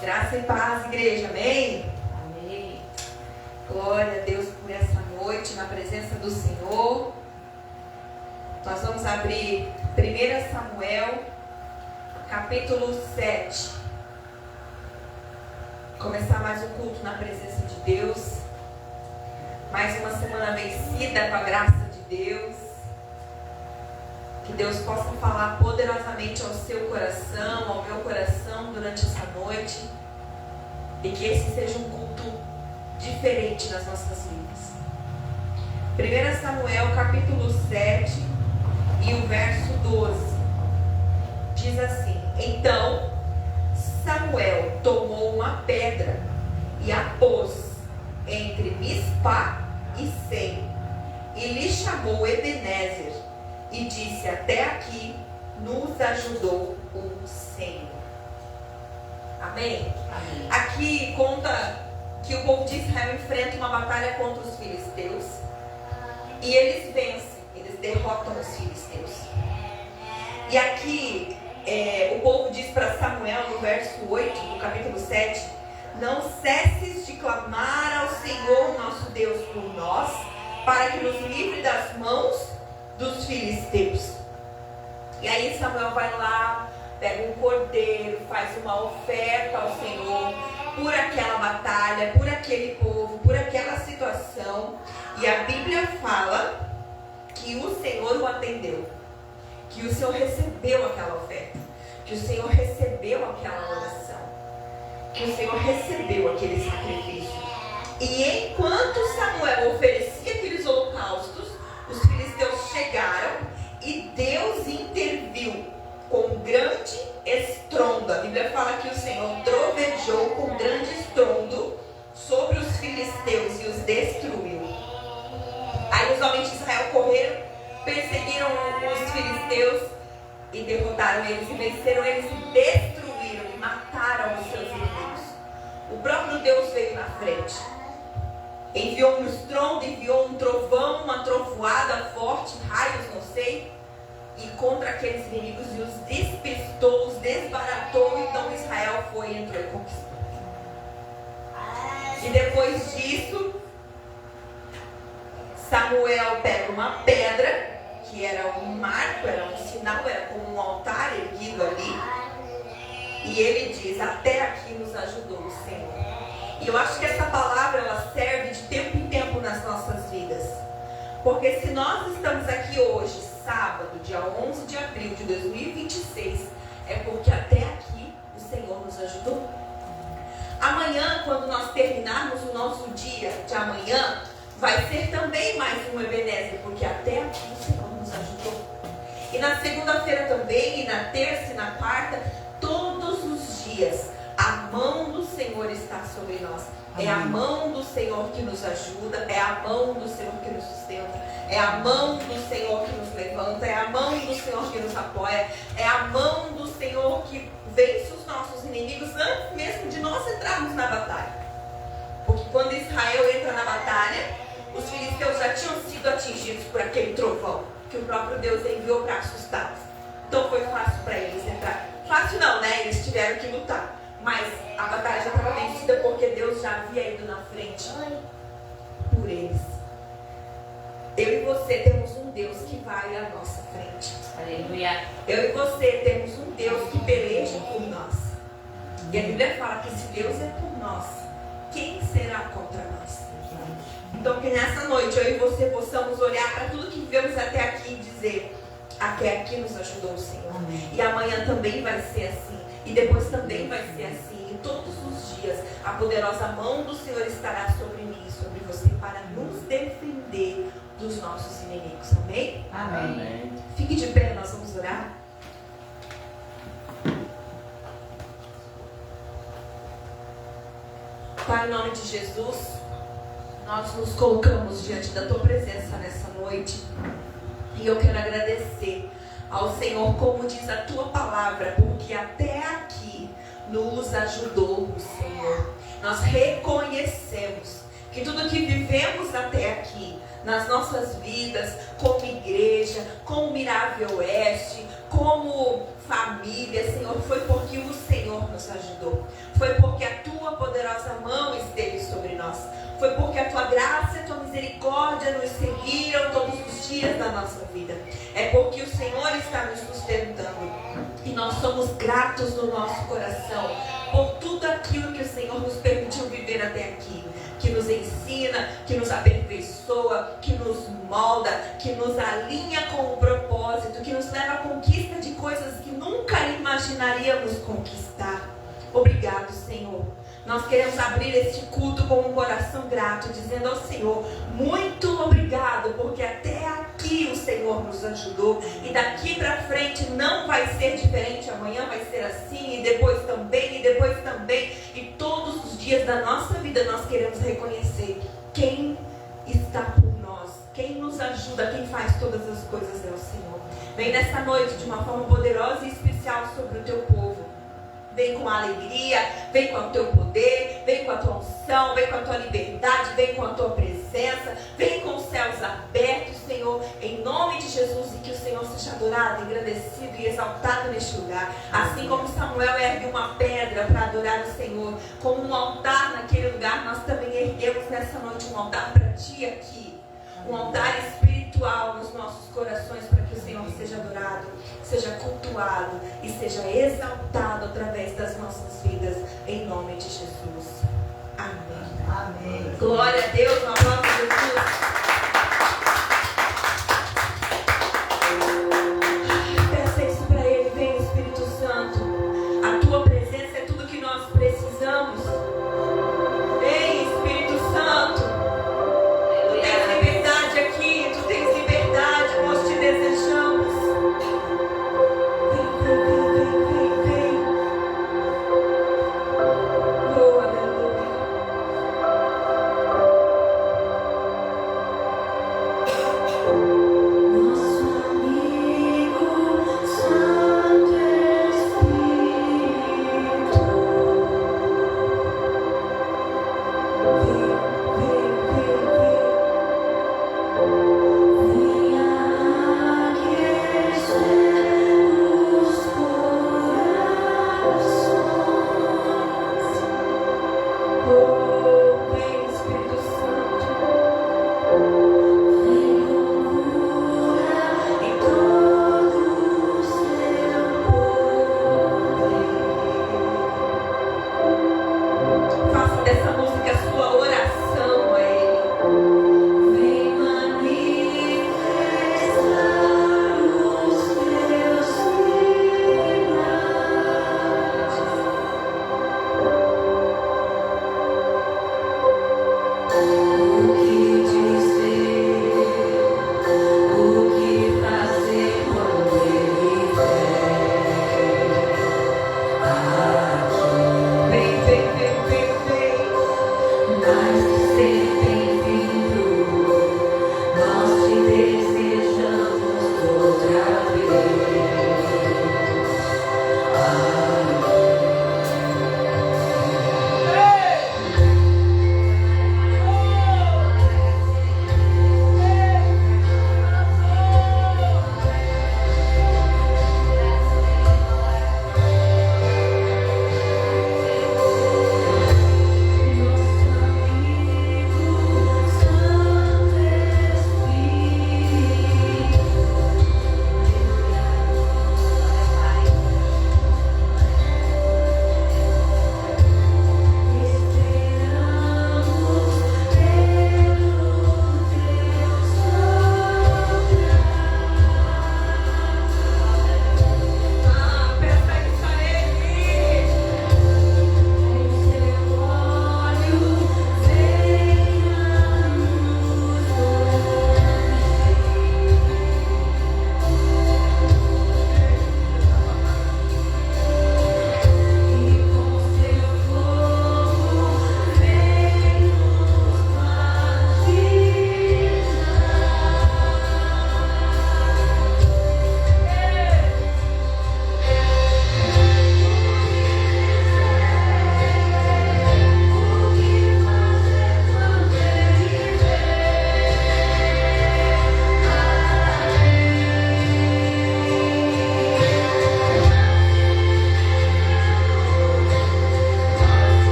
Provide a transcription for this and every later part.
Graça e paz, igreja, amém? Amém. Glória a Deus por essa noite, na presença do Senhor. Nós vamos abrir 1 Samuel, capítulo 7. Começar mais um culto na presença de Deus. Mais uma semana vencida com a graça de Deus. Que Deus possa falar poderosamente ao seu coração, ao meu coração durante essa noite. E que esse seja um culto diferente nas nossas vidas. 1 Samuel capítulo 7 e o verso 12. Diz assim: Então Samuel tomou uma pedra e a pôs entre Mispá e Sem, e lhe chamou Ebenezer, e disse: Até aqui nos ajudou o Senhor. Amém? Amém. Aqui conta que o povo de Israel enfrenta uma batalha contra os filisteus e eles vencem, eles derrotam os filisteus. E aqui o povo diz para Samuel, no verso 8 do capítulo 7: Não cesses de clamar ao Senhor nosso Deus por nós, para que nos livre das mãos dos filisteus. E aí Samuel vai lá, pega um cordeiro, faz uma oferta ao Senhor por aquela batalha, por aquele povo, por aquela situação. E a Bíblia fala que o Senhor o atendeu, que o Senhor recebeu aquela oferta, que o Senhor recebeu aquela oração, que o Senhor recebeu aquele sacrifício. E enquanto Samuel oferecia aqueles holocaustos, os filisteus chegaram e Deus interviu com grande estrondo. A Bíblia fala que o Senhor trovejou com grande estrondo sobre os filisteus e os destruiu. Aí os homens de Israel correram, perseguiram os filisteus e derrotaram eles, e venceram eles, e destruíram e mataram os seus inimigos. O próprio Deus veio na frente, enviou um estrondo, enviou um trovão, uma trovoada forte, raios, não sei, e contra aqueles inimigos, e os despistou, os desbaratou. Então Israel foi, entrou e conquistou. E depois disso, Samuel pega uma pedra, que era um marco, era um sinal, era como um altar erguido ali, e ele diz: Até aqui nos ajudou o Senhor. E eu acho que essa palavra, ela serve de tempo em tempo nas nossas vidas. Porque se nós estamos aqui hoje, sábado, dia 11 de abril de 2026, é porque até aqui o Senhor nos ajudou. Amanhã, quando nós terminarmos o nosso dia de amanhã, vai ser também mais um Ebenezer, porque até aqui o Senhor nos ajudou. E na segunda-feira também, e na terça e na quarta, todos os dias, a mão do Senhor está sobre nós. É a mão do Senhor que nos ajuda, é a mão do Senhor que nos sustenta, é a mão do Senhor que nos levanta, é a mão do Senhor que nos apoia, é a mão do Senhor que vence os nossos inimigos antes mesmo de nós entrarmos na batalha. Porque quando Israel entra na batalha, os filisteus já tinham sido atingidos por aquele trovão que o próprio Deus enviou para assustá-los. Então foi fácil para eles entrar. Fácil não, né? Eles tiveram que lutar. Mas a batalha já estava vencida porque Deus já havia ido na frente por eles. Eu e você temos um Deus que vai à nossa frente. Aleluia. Eu e você temos um Deus que peleja por nós. E a Bíblia fala que se Deus é por nós, quem será contra nós? Então que nessa noite eu e você possamos olhar para tudo que vivemos até aqui e dizer: até aqui nos ajudou o Senhor. Amém. E amanhã também vai ser assim. E depois também vai ser assim. E todos os dias a poderosa mão do Senhor estará sobre mim e sobre você para nos defender dos nossos inimigos. Amém? Amém. Fique de pé, nós vamos orar. Pai, em nome de Jesus, nós nos colocamos diante da Tua presença nessa noite. E eu quero agradecer ao Senhor, como diz a Tua palavra, porque até aqui nos ajudou o Senhor. Nós reconhecemos que tudo que vivemos até aqui, nas nossas vidas, como igreja, como Mirável Oeste, como família, Senhor, foi porque o Senhor nos ajudou. Foi porque tua graça e a tua misericórdia nos seguiram todos os dias da nossa vida. É porque o Senhor está nos sustentando. E nós somos gratos no nosso coração por tudo aquilo que o Senhor nos permitiu viver até aqui. Que nos ensina, que nos aperfeiçoa, que nos molda, que nos alinha com o propósito, que nos leva à conquista de coisas que nunca imaginaríamos conquistar. Obrigado, Senhor. Nós queremos abrir este culto com um coração grato, dizendo ao Senhor, muito obrigado, porque até aqui o Senhor nos ajudou. E daqui para frente não vai ser diferente. Amanhã vai ser assim, e depois também, e depois também. E todos os dias da nossa vida nós queremos reconhecer quem está por nós, quem nos ajuda, quem faz todas as coisas é o Senhor. Vem nessa noite de uma forma poderosa e especial sobre o teu povo. Vem com a alegria, vem com o teu poder, vem com a tua unção, vem com a tua liberdade, vem com a tua presença, vem com os céus abertos, Senhor, em nome de Jesus, e que o Senhor seja adorado, engrandecido e exaltado neste lugar. Assim como Samuel ergue uma pedra para adorar o Senhor, como um altar naquele lugar, nós também erguemos nessa noite um altar para ti aqui. Um altar espiritual nos nossos corações para que o Senhor seja adorado, seja cultuado e seja exaltado através das nossas vidas, em nome de Jesus. Amém. Amém. Glória a Deus, uma palavra de Jesus. Peça isso para Ele, vem Espírito Santo. A tua presença é tudo que nós precisamos. Vem Espírito Santo. Desejamos. Vem, vem, vem, vem, vem, vem.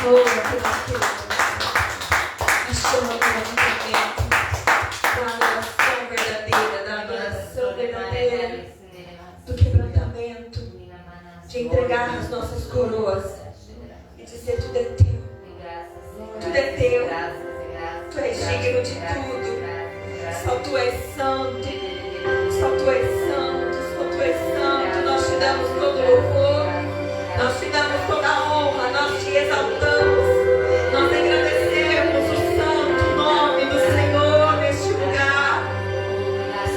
Oh, a chama do avivamento, da adoração verdadeira, da adoração verdadeira, do quebrantamento, de entregar as nossas coroas e dizer: tudo é teu, tudo é teu, tu és digno de tudo, só tu és santo, só tu és santo, só tu és santo. Nós te damos todo louvor, nós te damos toda a honra, nós te exaltamos, nós agradecemos o santo nome do Senhor neste lugar.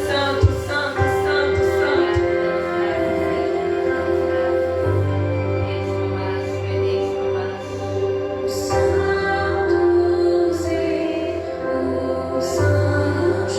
Santo, santo, santo, santo. Santos e os santos.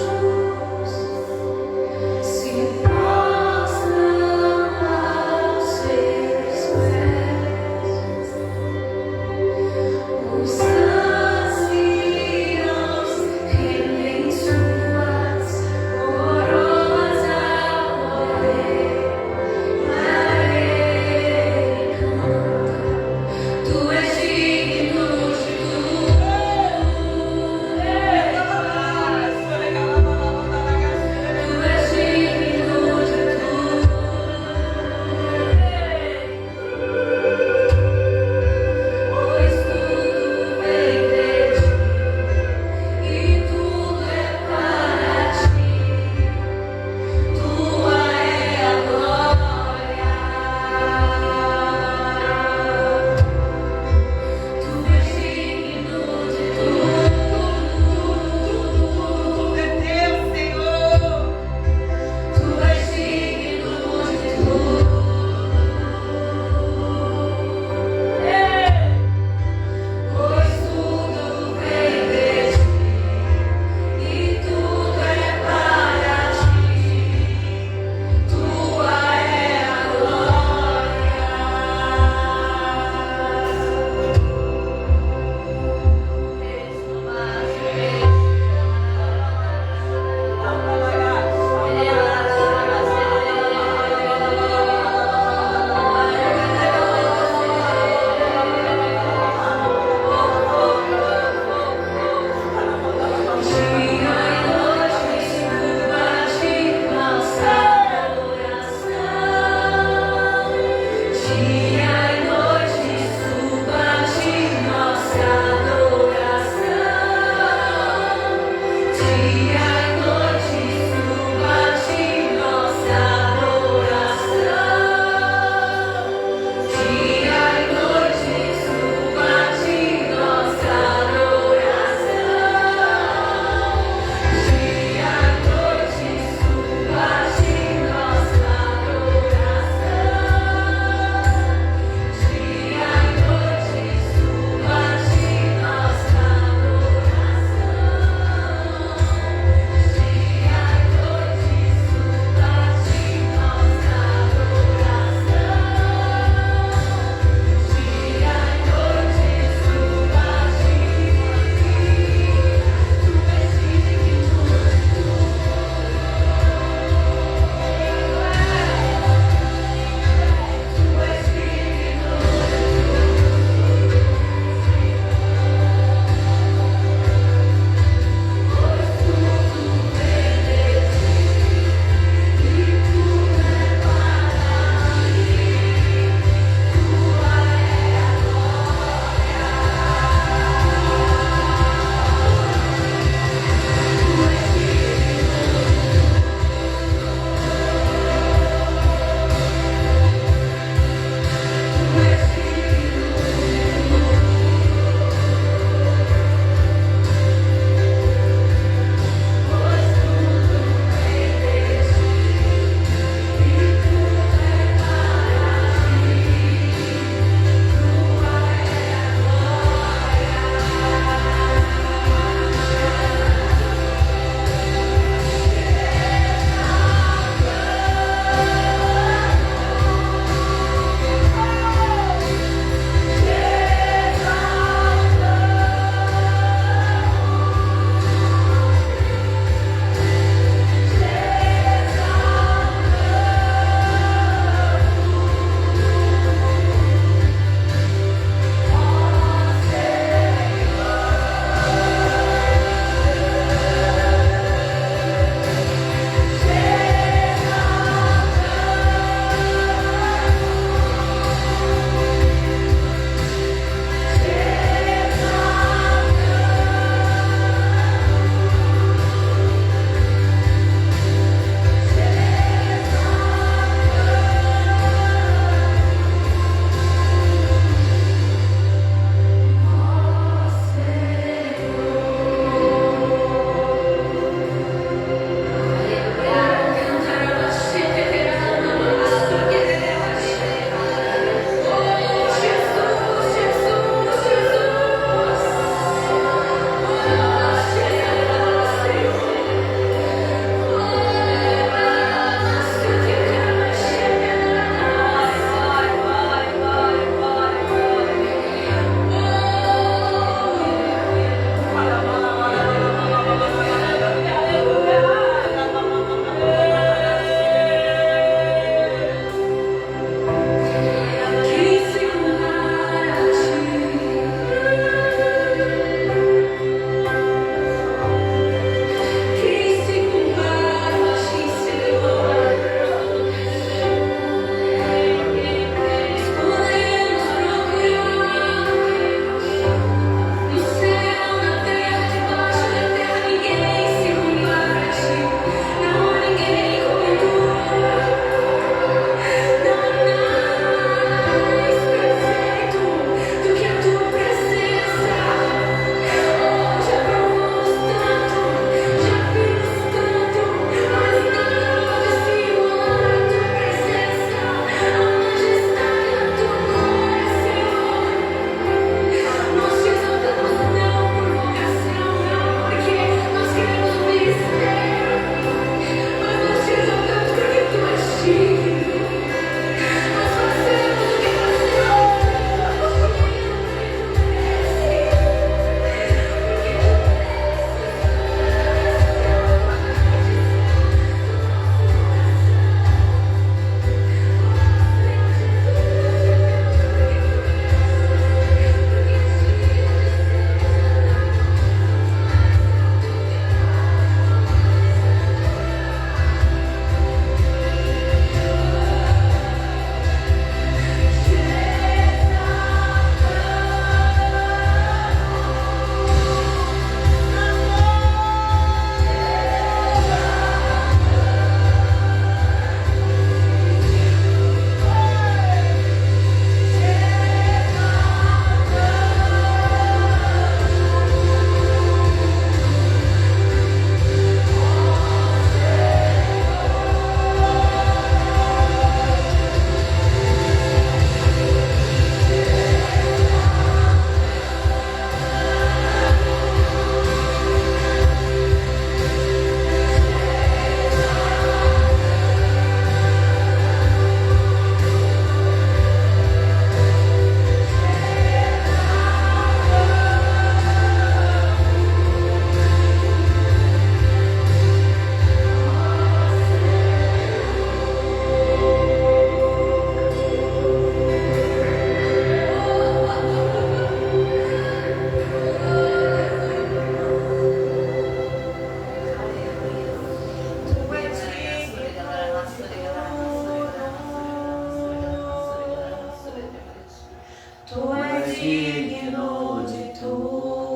Tu és digno de tudo.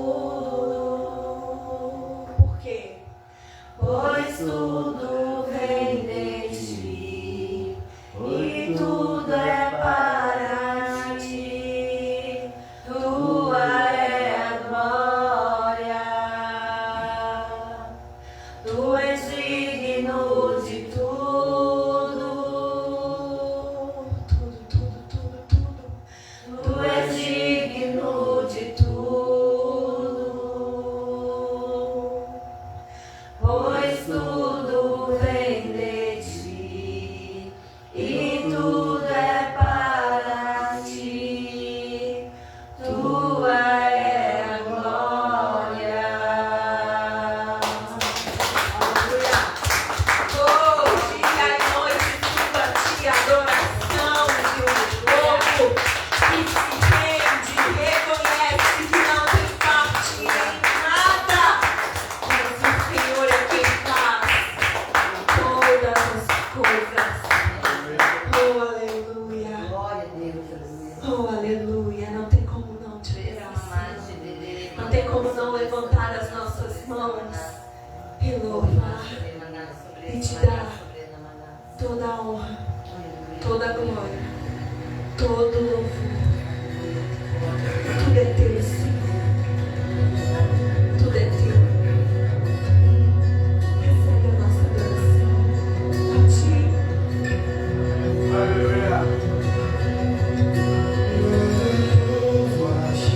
Por quê? Pois tudo vem de ti e tudo é para ti. Tua é a glória. Tu és digno de tudo. Tudo. Tu és digno de tudo, pois tudo vem de ti e tudo é para ti. Tua é a glória. Aleluia. Oh, dia e noite, tua de adoração de um povo que se rende, reconhece que não tem parte em nada, mas o Senhor é quem faz todas as coisas. Oh, aleluia. Glória a Deus. Oh, aleluia. Não tem como não te adorar. Não tem como não levantar as nossas mãos e louvar e te dar toda a honra, toda a glória, todo o louvor. Tudo é teu, Senhor. Tudo é teu. Recebe a nossa adoração a ti. Aleluia. Eu louvo a ti,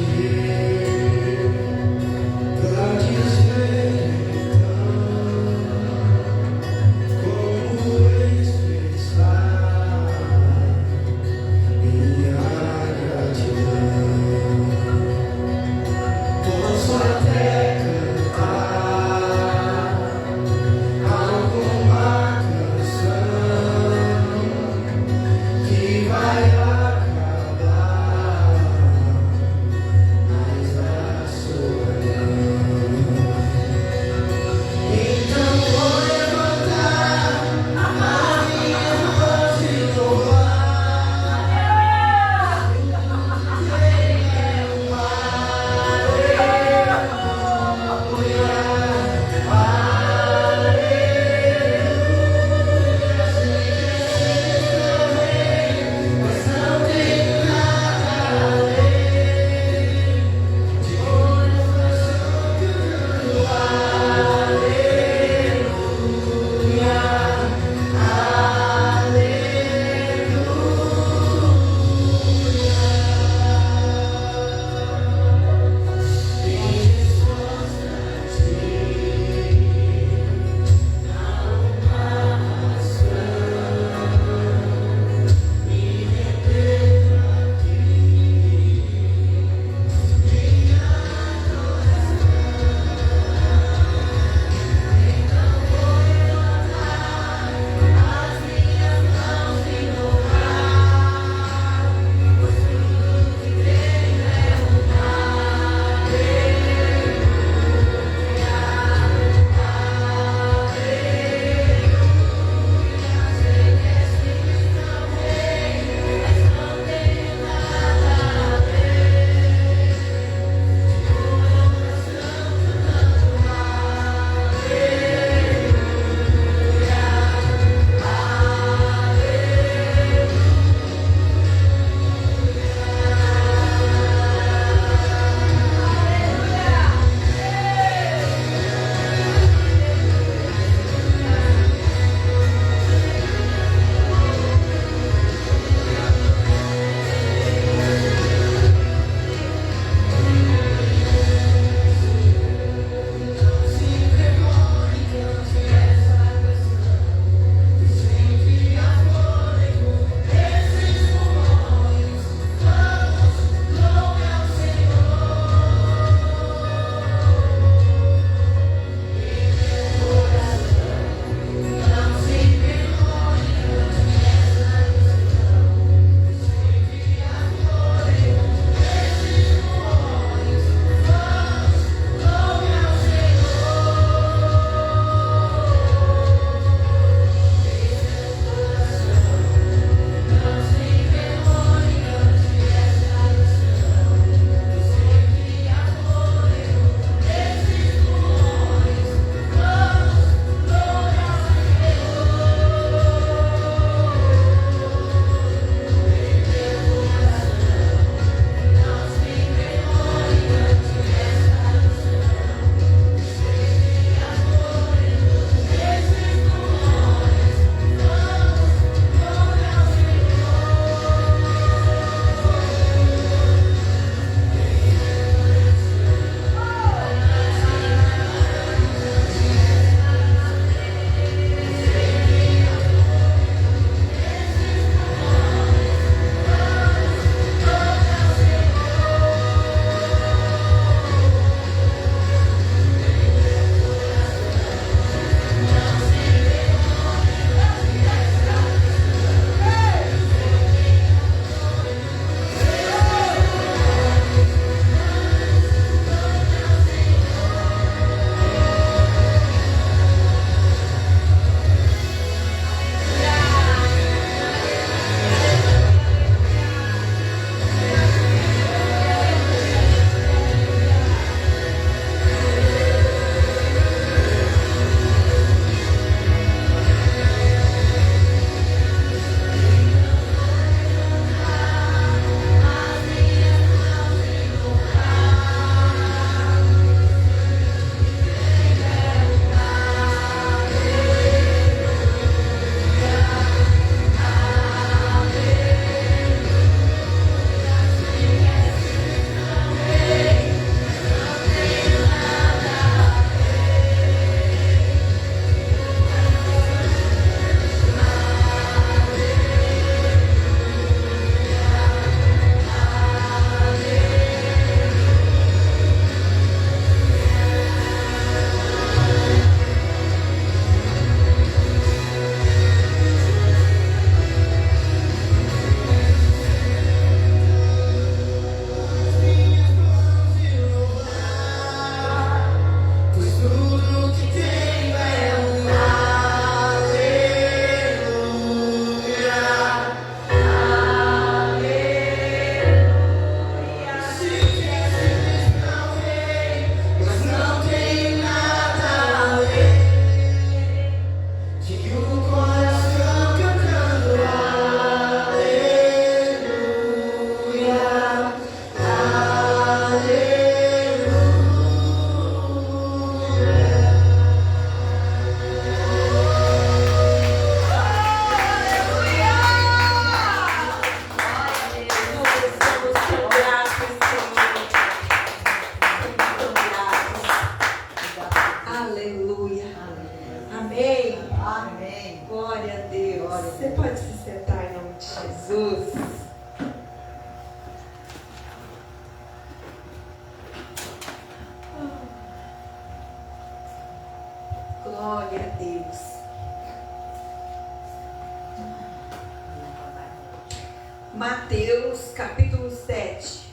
Mateus capítulo 7.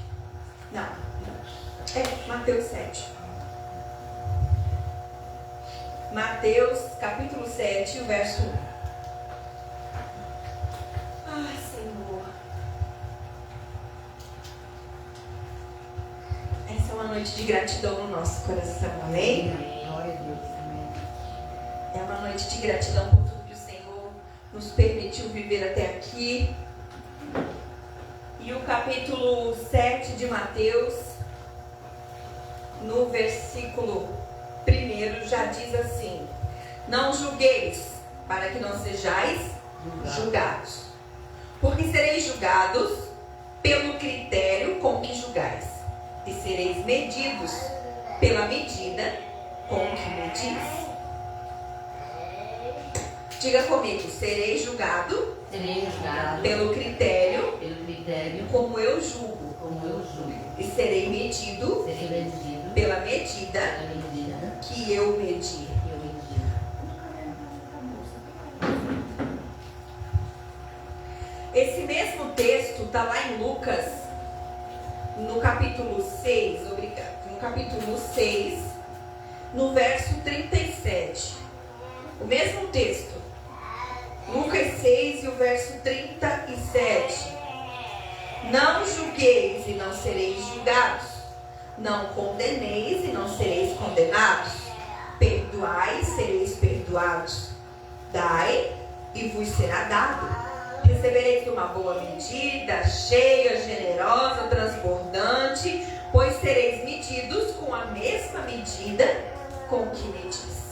Não. Mateus 7. Mateus capítulo 7, o verso 1. Ai, Senhor. Essa é uma noite de gratidão no nosso coração, amém? Glória a Deus. Amém. É uma noite de gratidão por tudo que o Senhor nos permitiu viver até aqui. E o capítulo 7 de Mateus, no versículo 1, já diz assim: não julgueis, para que não sejais julgados. Porque sereis julgados pelo critério com que julgais, e sereis medidos pela medida com que medis. Diga comigo: serei julgado, pelo critério como eu julgo, e serei medido, pela medida que eu medir. Esse mesmo texto está lá em Lucas, no capítulo 6, no capítulo 6, no verso 37. O mesmo texto. Lucas 6 e o verso 37. Não julgueis e não sereis julgados. Não condeneis e não sereis condenados. Perdoai, sereis perdoados. Dai e vos será dado. Recebereis uma boa medida, cheia, generosa, transbordante, pois sereis medidos com a mesma medida com que medis.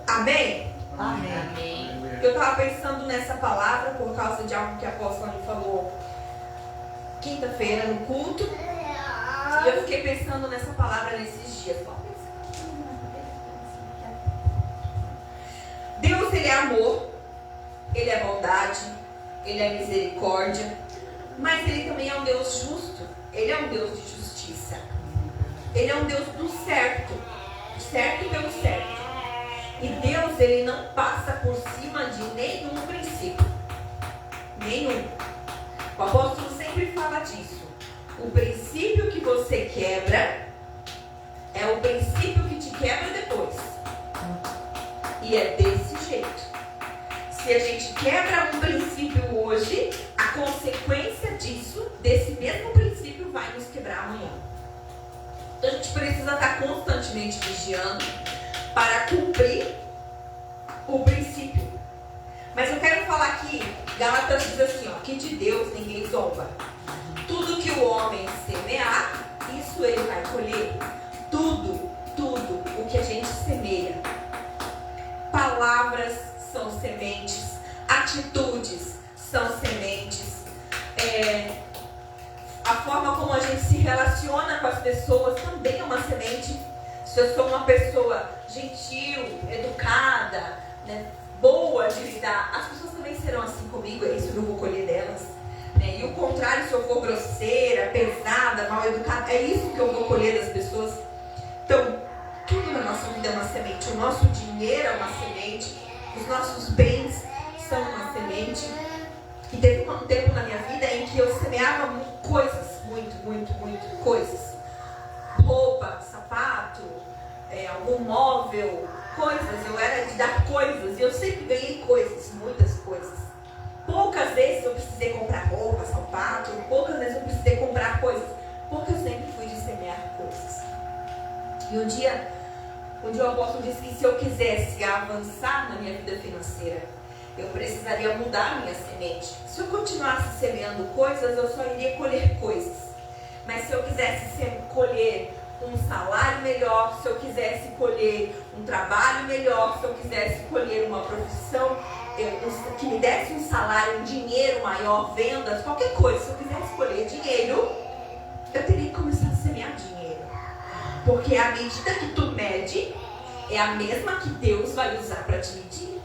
Amém? Amém. Eu estava pensando nessa palavra por causa de algo que a apóstola me falou quinta-feira no culto. E eu fiquei pensando nessa palavra nesses dias. Deus, Ele é amor, Ele é bondade, Ele é misericórdia, mas Ele também é um Deus justo. Ele é um Deus de justiça. Ele é um Deus do certo, certo pelo certo. E Deus, Ele não passa por cima de nenhum princípio. Nenhum. O apóstolo sempre fala disso. O princípio que você quebra é o princípio que te quebra depois. E é desse jeito. Se a gente quebra um princípio hoje, a consequência disso, desse mesmo princípio, vai nos quebrar amanhã. Então a gente precisa estar constantemente vigiando para cumprir o princípio. Mas eu quero falar aqui, Gálatas diz assim, ó, que de Deus ninguém zomba. Tudo que o homem semear, isso ele vai colher. Tudo o que a gente semeia. Palavras são sementes, atitudes são sementes. A forma como a gente se relaciona com as pessoas também é uma semente. Se eu sou uma pessoa gentil, educada, né, boa de lidar, as pessoas também serão assim comigo, é isso que eu vou colher delas. Né? E o contrário, se eu for grosseira, pesada, mal educada, é isso que eu vou colher das pessoas. Então, tudo na nossa vida é uma semente. O nosso dinheiro é uma semente, os nossos bens são uma semente. E teve um tempo na minha vida em que eu semeava coisas, muito coisas. Roupa, sapato, algum móvel, coisas. Eu era de dar coisas e eu sempre ganhei coisas, muitas coisas. Poucas vezes eu precisei comprar roupa, sapato, poucas vezes eu precisei comprar coisas, porque eu sempre fui de semear coisas. E um dia o apóstolo disse que se eu quisesse avançar na minha vida financeira, eu precisaria mudar a minha semente. Se eu continuasse semeando coisas, eu só iria colher coisas. Mas se eu quisesse colher um salário melhor, se eu quisesse colher um trabalho melhor, se eu quisesse colher uma profissão que me desse um salário, um dinheiro maior, vendas, qualquer coisa, se eu quisesse colher dinheiro, eu teria que começar a semear dinheiro. Porque a medida que tu mede é a mesma que Deus vai usar para te medir.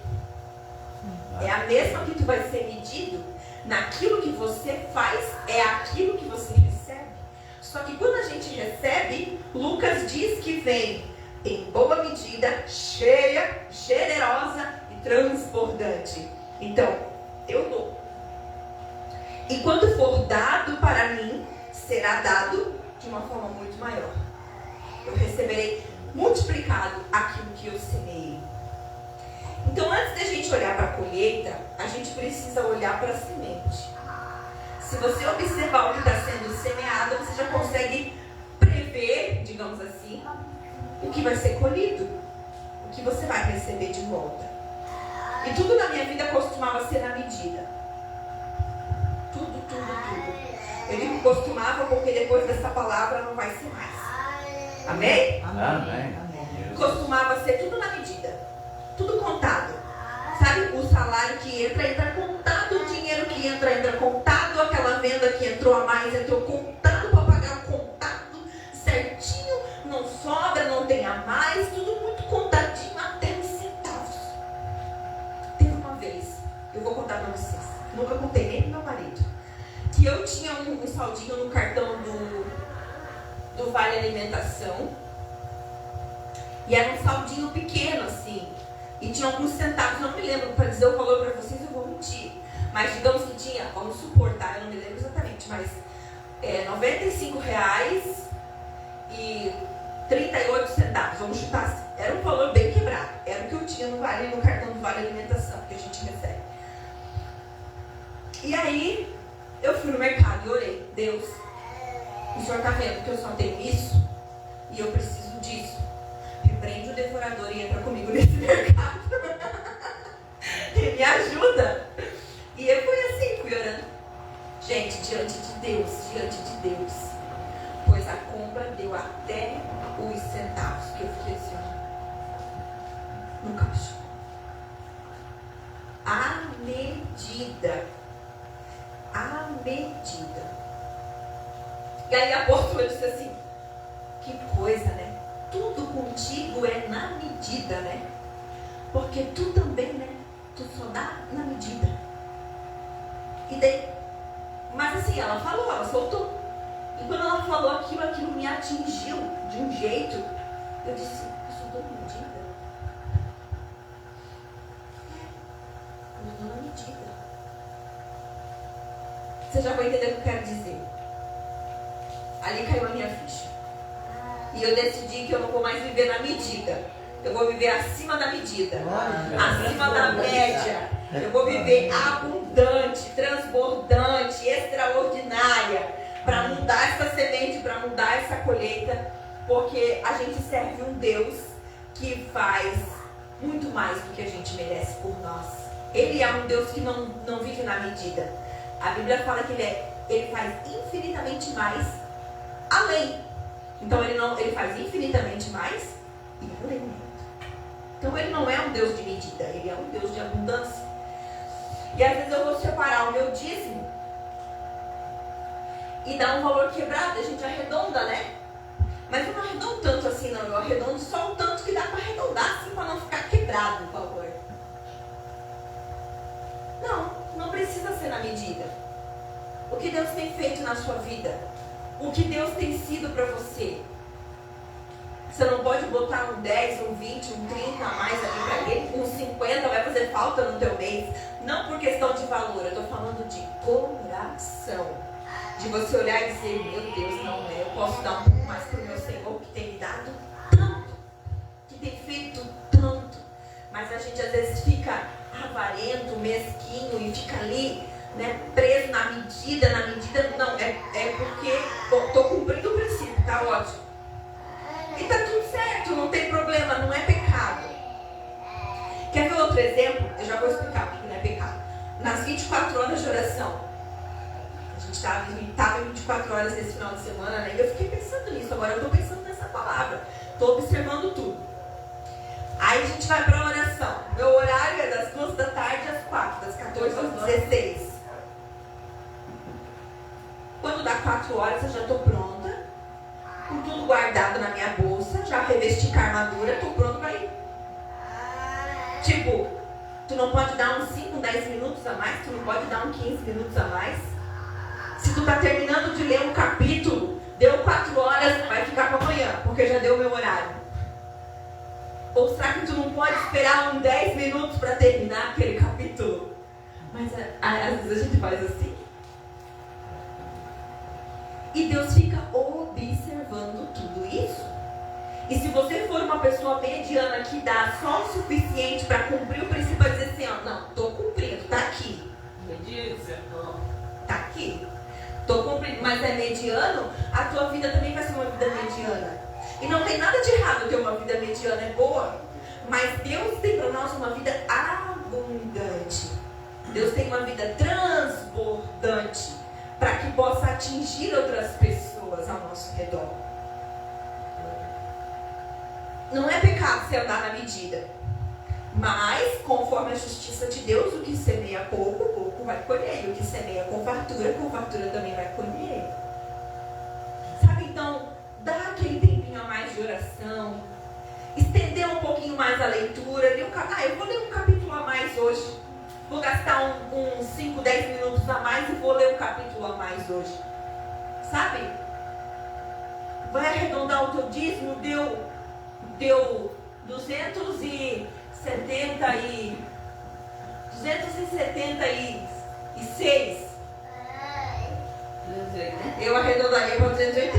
É a mesma que tu vai ser medido. Naquilo que você faz, é aquilo que você recebe. Só que quando a gente recebe, Lucas diz que vem em boa medida, cheia, generosa e transbordante. Então, será dado de uma forma muito maior. Eu receberei multiplicado aquilo que eu semeei. Então, antes da gente olhar para a colheita, a gente precisa olhar para a semente. Se você observar o que está sendo semeado, você já consegue prever, digamos assim, o que vai ser colhido, o que você vai receber de volta. E tudo na minha vida costumava ser na medida. Tudo. Eu digo costumava porque depois dessa palavra não vai ser mais. Amém? Amém. Costumava ser tudo na medida. Tudo contado. Sabe, o salário que entra contado. O dinheiro que entra contado. Aquela venda que entrou a mais, entrou contado para pagar o contado certinho. Não sobra, não tem a mais. Tudo muito contadinho até os centavos. Teve uma vez, eu vou contar para vocês. Nunca contei nem pro meu marido. Que eu tinha um saldinho no cartão do Vale Alimentação. E era um saldinho pequeno assim. E tinha alguns centavos, não me lembro, para dizer o valor para vocês, eu vou mentir. Mas digamos que tinha, vamos suportar, eu não me lembro exatamente, mas R$95 e 38 centavos, vamos chutar assim. Era um valor bem quebrado. Era o que eu tinha no cartão do Vale Alimentação, que a gente recebe. E aí, eu fui no mercado e orei, Deus, o Senhor está vendo que eu só tenho isso e eu preciso disso. Repreende o devorador e entra comigo nesse mercado. E me ajuda. E eu fui assim, fui orando. Gente, diante de Deus. Pois a compra deu até os centavos que eu fiquei assim, no caixa. À medida. E aí a apóstola disse assim, que coisa, né? Tudo contigo é na medida, né? Porque tu também, né? Tu só dá na medida. E daí, mas assim, ela falou, ela soltou. E quando ela falou aquilo me atingiu de um jeito. Eu disse, eu só dou na medida? Eu dou na medida. Você já vai entender o que eu quero dizer. Ali caiu a minha ficha. E eu decidi que eu não vou mais viver na medida. Eu vou viver acima da medida. Acima da média. Eu vou viver abundante, transbordante, extraordinária. Para mudar essa semente, para mudar essa colheita. Porque a gente serve um Deus que faz muito mais do que a gente merece por nós. Ele é um Deus que não vive na medida. A Bíblia fala que ele faz infinitamente mais além. Então ele faz infinitamente mais e além. Então ele não é um Deus de medida, ele é um Deus de abundância. E às vezes eu vou separar o meu dízimo e dar um valor quebrado, a gente arredonda, né? Mas eu não arredondo tanto assim não, eu arredondo só o tanto que dá para arredondar assim para não ficar quebrado o valor. Não precisa ser na medida. O que Deus tem feito na sua vida? O que Deus tem sido para você? Você não pode botar um 10, um 20, um 30 a mais ali para ele. Um 50 vai fazer falta no teu mês. Não por questão de valor, eu estou falando de coração. De você olhar e dizer, meu Deus, não é. Eu posso dar um pouco mais para o meu Senhor, que tem me dado tanto. Que tem feito tanto. Mas a gente às vezes fica avarento, mesquinho e fica ali, né, preso na medida. Não, é porque estou cumprindo o princípio, tá ótimo. E tá tudo certo, não tem problema, não é pecado. Quer ver outro exemplo? Eu já vou explicar o que não é pecado. Nas 24 horas de oração, a gente estava em 24 horas nesse final de semana, né? E eu fiquei pensando nisso, agora eu estou pensando nessa palavra. Estou observando tudo. Aí a gente vai para a oração. Meu horário é das 2 da tarde às 4, das 14 às 16. Quando dá 4 horas eu já estou pronta, com tudo guardado na minha bolsa, já revesti com a armadura, estou pronto para ir. Tipo, tu não pode dar uns 5, 10 minutos a mais, tu não pode dar uns 15 minutos a mais. Se tu está terminando de ler um capítulo, deu 4 horas, vai ficar para amanhã, porque já deu o meu horário. Ou será que tu não pode esperar uns 10 minutos para terminar aquele capítulo? Mas às vezes a gente faz assim. E Deus fica observando tudo isso. E se você for uma pessoa mediana que dá só o suficiente para cumprir o princípio, vai dizer assim, ó, não, estou cumprindo, está aqui. Está aqui. Estou cumprindo, mas é mediano, a tua vida também vai ser uma vida mediana. E não tem nada de errado ter uma vida mediana, é boa. Mas Deus tem para nós uma vida abundante. Deus tem uma vida transbordante para que possa atingir outras pessoas ao nosso redor. Não é pecado você andar na medida. Mas, conforme a justiça de Deus, o que semeia pouco, pouco vai colher. E o que semeia com fartura também vai colher. Sabe, então, dá aquele tempinho a mais de oração. Estender um pouquinho mais a leitura. Eu vou ler um capítulo a mais hoje. Vou gastar uns 5, 10 minutos a mais e vou ler um capítulo a mais hoje. Sabe? Vai arredondar o teu dízimo, deu 276. Eu arredondaria para 280.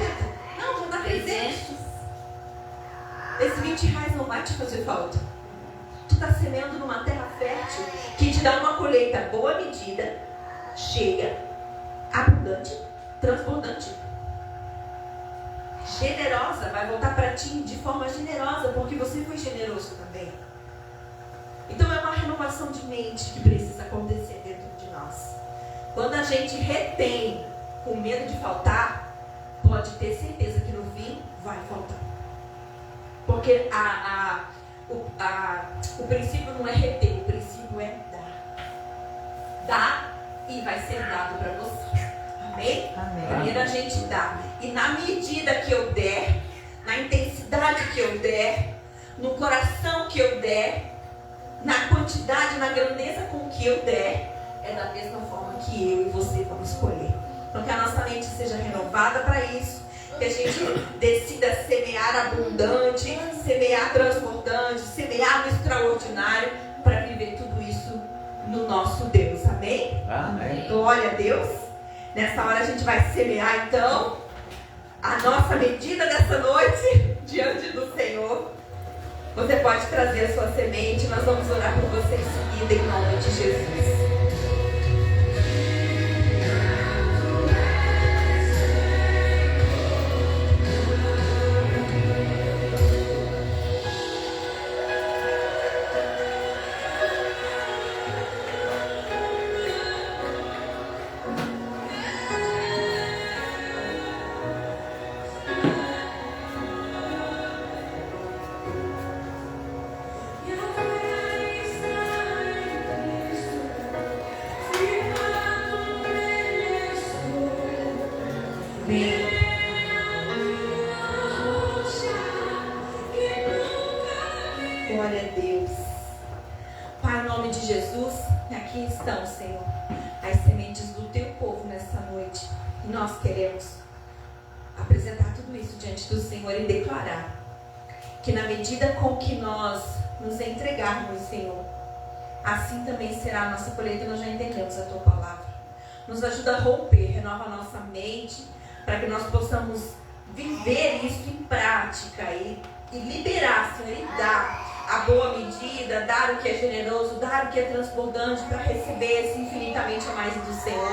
Não, já dá 300. Esse 20 reais não vai te fazer falta. Tu está semeando numa terra fértil que te dá uma colheita boa medida, cheia, abundante, transbordante. Generosa, vai voltar para ti de forma generosa, porque você foi generoso também. Então é uma renovação de mente que precisa acontecer dentro de nós. Quando a gente retém com medo de faltar, pode ter certeza que no fim vai faltar. Porque o princípio não é reter, o princípio é dar. Dá e vai ser dado para você. Amém? Amém. Primeiro a gente dá. E na medida que eu der, na intensidade que eu der, no coração que eu der, na quantidade, na grandeza com que eu der, é da mesma forma que eu e você vamos escolher. Então que a nossa mente seja renovada para isso. Que a gente decida semear abundante, semear transbordante, semear no extraordinário, para viver tudo isso no nosso Deus. Amém? Amém. Glória a Deus. Nessa hora a gente vai semear então a nossa medida dessa noite diante do Senhor. Você pode trazer a sua semente. Nós vamos orar por você em seguida em nome de Jesus. Glória a Deus. Pai, em nome de Jesus, aqui estão, Senhor, as sementes do teu povo nessa noite. E nós queremos apresentar tudo isso diante do Senhor e declarar que na medida com que nós nos entregarmos, Senhor, assim também será a nossa colheita. Nós já entendemos a tua palavra. Nos ajuda a romper, renova a nossa mente, para que nós possamos viver isso em prática e liberar, Senhor, e dar a boa medida, dar o que é generoso, dar o que é transbordante, para receber esse infinitamente a mais do Senhor.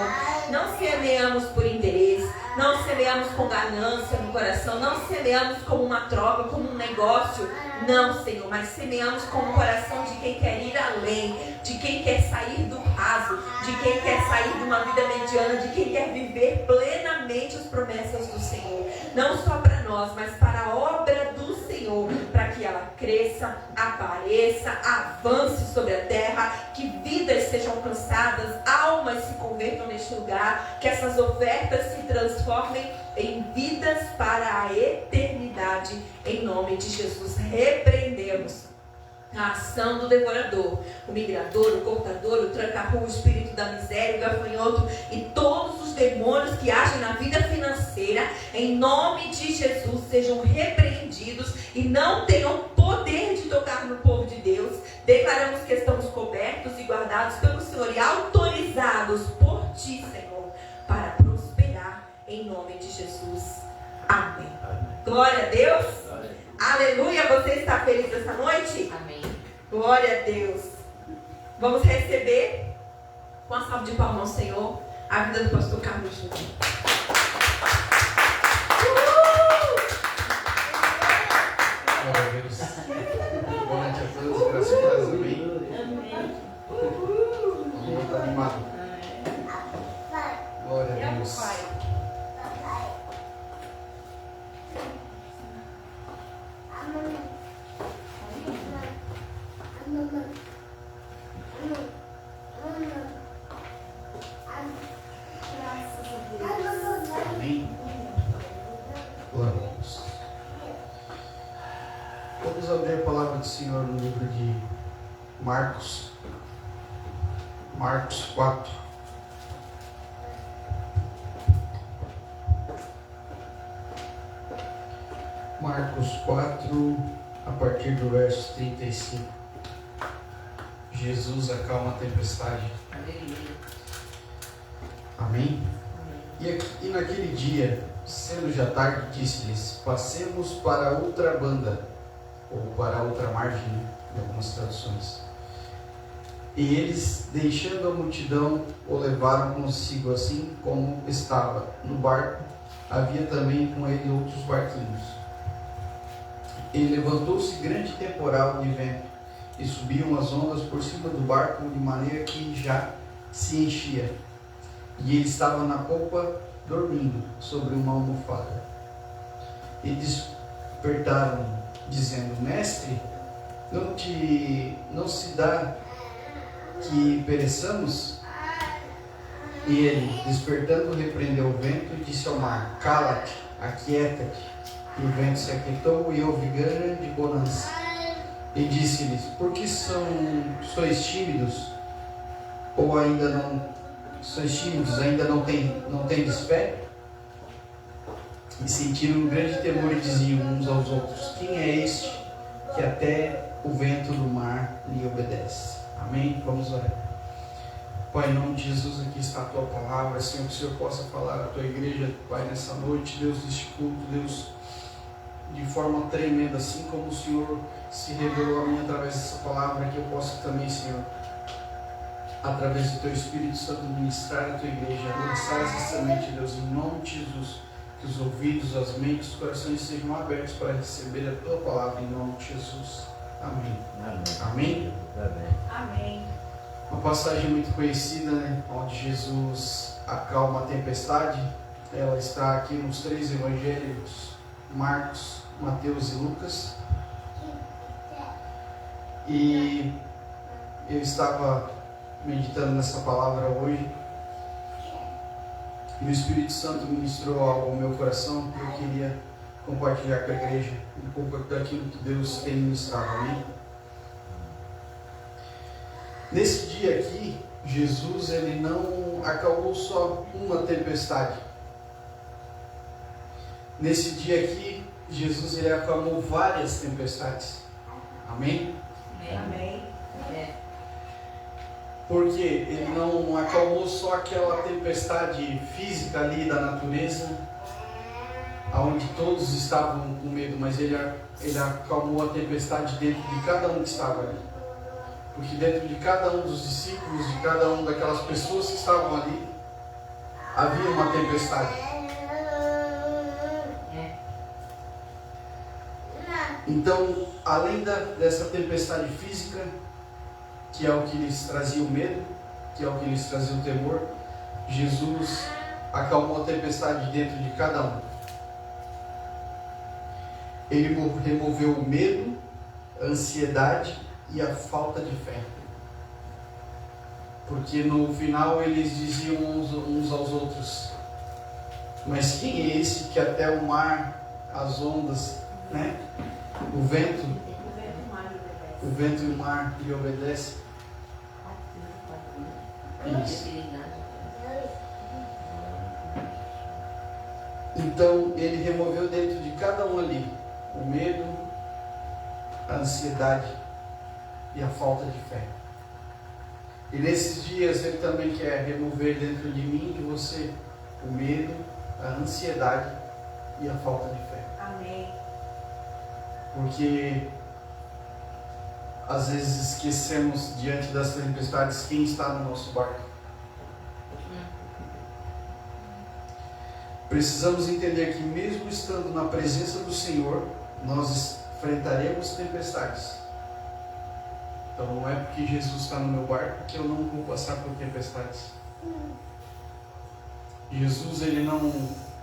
Não semeamos por interesse, não semeamos com ganância no coração, não semeamos como uma troca, como um negócio, não, Senhor, mas semeamos com o coração de quem quer ir além, de quem quer sair do raso, de quem quer sair de uma vida mediana, de quem quer viver plenamente as promessas do Senhor, não só para nós, mas para a obra do Senhor, para que ela cresça, apareça, avance sobre a terra, que vidas sejam alcançadas, almas se convertam neste lugar, que essas ofertas se transformem em vidas para a eternidade, em nome de Jesus. Repreendemos a ação do devorador, o migrador, o cortador, o tranca-rua, o espírito da miséria, o gafanhoto e todos os demônios que agem na vida financeira, em nome de Jesus, sejam repreendidos e não tenham poder de tocar no povo de Deus. Declaramos que estamos cobertos e guardados pelo Senhor e autorizados por Ti, Senhor, para prosperar Em nome de Jesus. Amém. Amém. Glória a Deus. Glória a Deus. Aleluia. Você está feliz essa noite? Amém. Glória a Deus. Vamos receber com a salva de palmas ao Senhor a vida do pastor Carlos Júnior. Glória a Deus. Boa noite a todos, graças a Deus, amém. Vamos estar animado. Glória a Deus. Amém. Glória a Deus. Vamos abrir a palavra do Senhor no livro de Marcos. Marcos 4. Marcos 4, a partir do verso 35. Jesus acalma a tempestade. Aleluia. Amém? Amém. E naquele dia, sendo já tarde, disse-lhes: passemos para outra banda, ou para outra margem, em algumas traduções. E eles, deixando a multidão, o levaram consigo, assim como estava no barco. Havia também com ele outros barquinhos. E levantou-se grande temporal de vento, e subiam as ondas por cima do barco, de maneira que já se enchia. E ele estava na popa, dormindo, sobre uma almofada. E despertaram, dizendo: Mestre, não se dá que pereçamos? E ele, despertando, repreendeu o vento e disse ao mar: Cala-te, aquieta-te. E o vento se aquietou e houve grande bonança. E disse-lhes: Por que sois tímidos? Ou ainda não sois tímidos, ainda não tendes fé? E sentiram um grande temor e diziam uns aos outros: Quem é este que até o vento do mar lhe obedece? Amém? Vamos orar. Pai, em nome de Jesus, aqui está a tua palavra. Senhor, que o Senhor possa falar à tua igreja, Pai, nessa noite, Deus, deste culto, Deus, de forma tremenda, assim como o Senhor se revelou a mim através dessa palavra, que eu possa também, Senhor, através do teu Espírito Santo, ministrar a tua igreja, lançar essa semente, Deus, em nome de Jesus, que os ouvidos, as mentes, os corações sejam abertos para receber a tua palavra, em nome de Jesus. Amém. Amém. Amém? Amém. Uma passagem muito conhecida, né? Onde Jesus acalma a tempestade. Ela está aqui nos 3 evangelhos: Marcos, Mateus e Lucas. E eu estava meditando nessa palavra hoje, e o Espírito Santo ministrou algo ao meu coração que eu queria compartilhar com a igreja, um pouco daquilo que Deus tem ministrado a mim. Nesse dia aqui, Jesus, ele não acalmou só uma tempestade. Nesse dia aqui, Jesus, ele acalmou várias tempestades. Amém? Amém. É. Porque ele não acalmou só aquela tempestade física ali da natureza, onde todos estavam com medo, mas ele acalmou a tempestade dentro de cada um que estava ali. Porque dentro de cada um dos discípulos, de cada uma daquelas pessoas que estavam ali, havia uma tempestade. Então, além dessa tempestade física, que é o que lhes trazia o medo, que é o que lhes trazia o temor, Jesus acalmou a tempestade dentro de cada um. Ele removeu o medo, a ansiedade e a falta de fé. Porque no final eles diziam uns aos outros: mas quem é esse que até o mar, as ondas, né? O vento e o mar lhe obedecem? Isso. Então ele removeu dentro de cada um ali o medo, a ansiedade e a falta de fé. E nesses dias ele também quer remover dentro de mim e de você o medo, a ansiedade e a falta de fé. Amém. Porque às vezes esquecemos diante das tempestades quem está no nosso barco. Precisamos entender que mesmo estando na presença do Senhor, nós enfrentaremos tempestades. Então não é porque Jesus está no meu barco que eu não vou passar por tempestades. Jesus, ele não,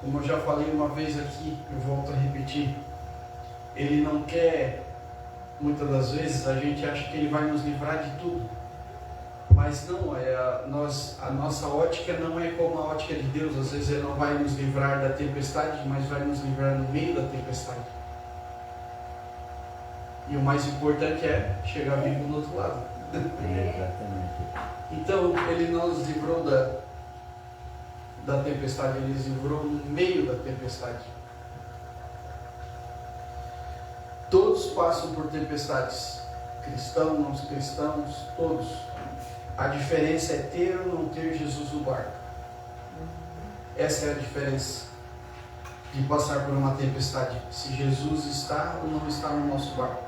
como eu já falei uma vez aqui, eu volto a repetir, ele não quer, muitas das vezes a gente acha que ele vai nos livrar de tudo. Mas não, a nossa ótica não é como a ótica de Deus. Às vezes ele não vai nos livrar da tempestade, mas vai nos livrar no meio da tempestade. E o mais importante é chegar vivo do outro lado. Exatamente. Então ele não nos livrou da tempestade, ele nos livrou no meio da tempestade. Todos passam por tempestades, cristãos, não cristãos, todos. A diferença é ter ou não ter Jesus no barco. Essa é a diferença de passar por uma tempestade. Se Jesus está ou não está no nosso barco.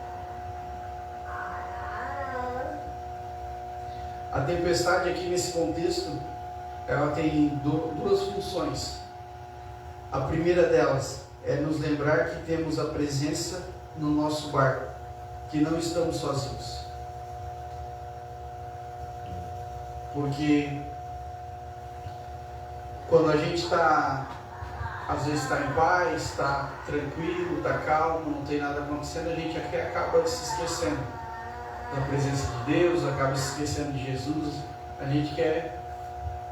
A tempestade aqui nesse contexto, ela tem duas funções. A primeira delas é nos lembrar que temos a presença no nosso barco, que não estamos sozinhos. Porque quando a gente está, às vezes está em paz, está tranquilo, está calmo, não tem nada acontecendo, a gente acaba se esquecendo da presença de Deus, acaba se esquecendo de Jesus, a gente quer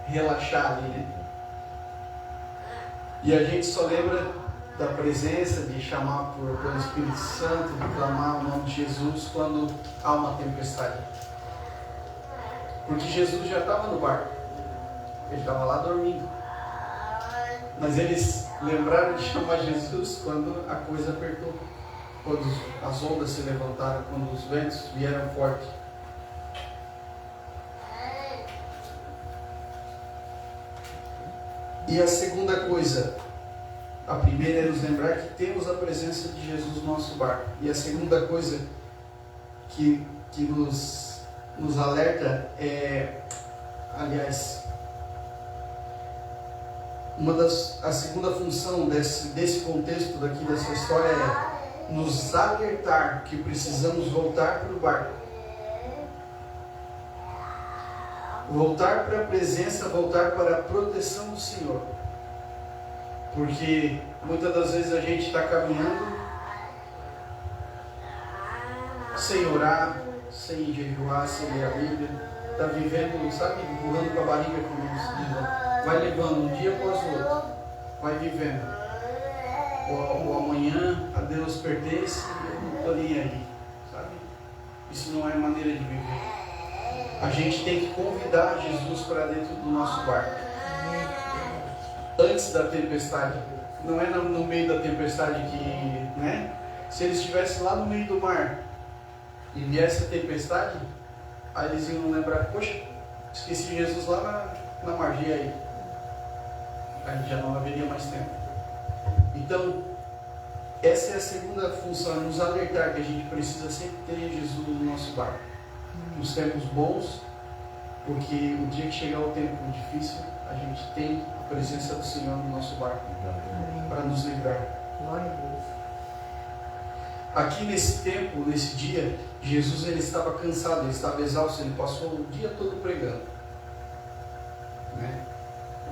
relaxar ali, né? E a gente só lembra da presença, de chamar pelo Espírito Santo, de clamar o nome de Jesus quando há uma tempestade. Porque Jesus já estava no barco, ele estava lá dormindo. Mas eles lembraram de chamar Jesus quando a coisa apertou, quando as ondas se levantaram, quando os ventos vieram forte. E a segunda coisa, a primeira é nos lembrar que temos a presença de Jesus no nosso barco. E a segunda coisa que nos alerta é, aliás, a segunda função desse contexto daqui, dessa história, é nos alertar que precisamos voltar para o barco. Voltar para a presença, voltar para a proteção do Senhor. Porque muitas das vezes a gente está caminhando sem orar, sem jejuar, sem ler a Bíblia, está vivendo, sabe, empurrando com a barriga, como se diz, né? Vai levando um dia após o outro, vai vivendo. O amanhã a Deus pertence e eu não estou nem aí, sabe? Isso não é maneira de viver. A gente tem que convidar Jesus para dentro do nosso barco. Antes da tempestade, não é no meio da tempestade que, né? Se eles estivessem lá no meio do mar e viesse a tempestade, aí eles iam lembrar, poxa, esqueci Jesus lá na margem aí. Aí já não haveria mais tempo. Então, essa é a segunda função, nos alertar que a gente precisa sempre ter Jesus no nosso barco. Nos tempos bons, porque o dia que chegar o tempo difícil, a gente tem a presença do Senhor no nosso barco para nos livrar. Glória a Deus. Aqui nesse tempo, nesse dia, Jesus ele estava cansado, ele estava exausto, ele passou o dia todo pregando, né?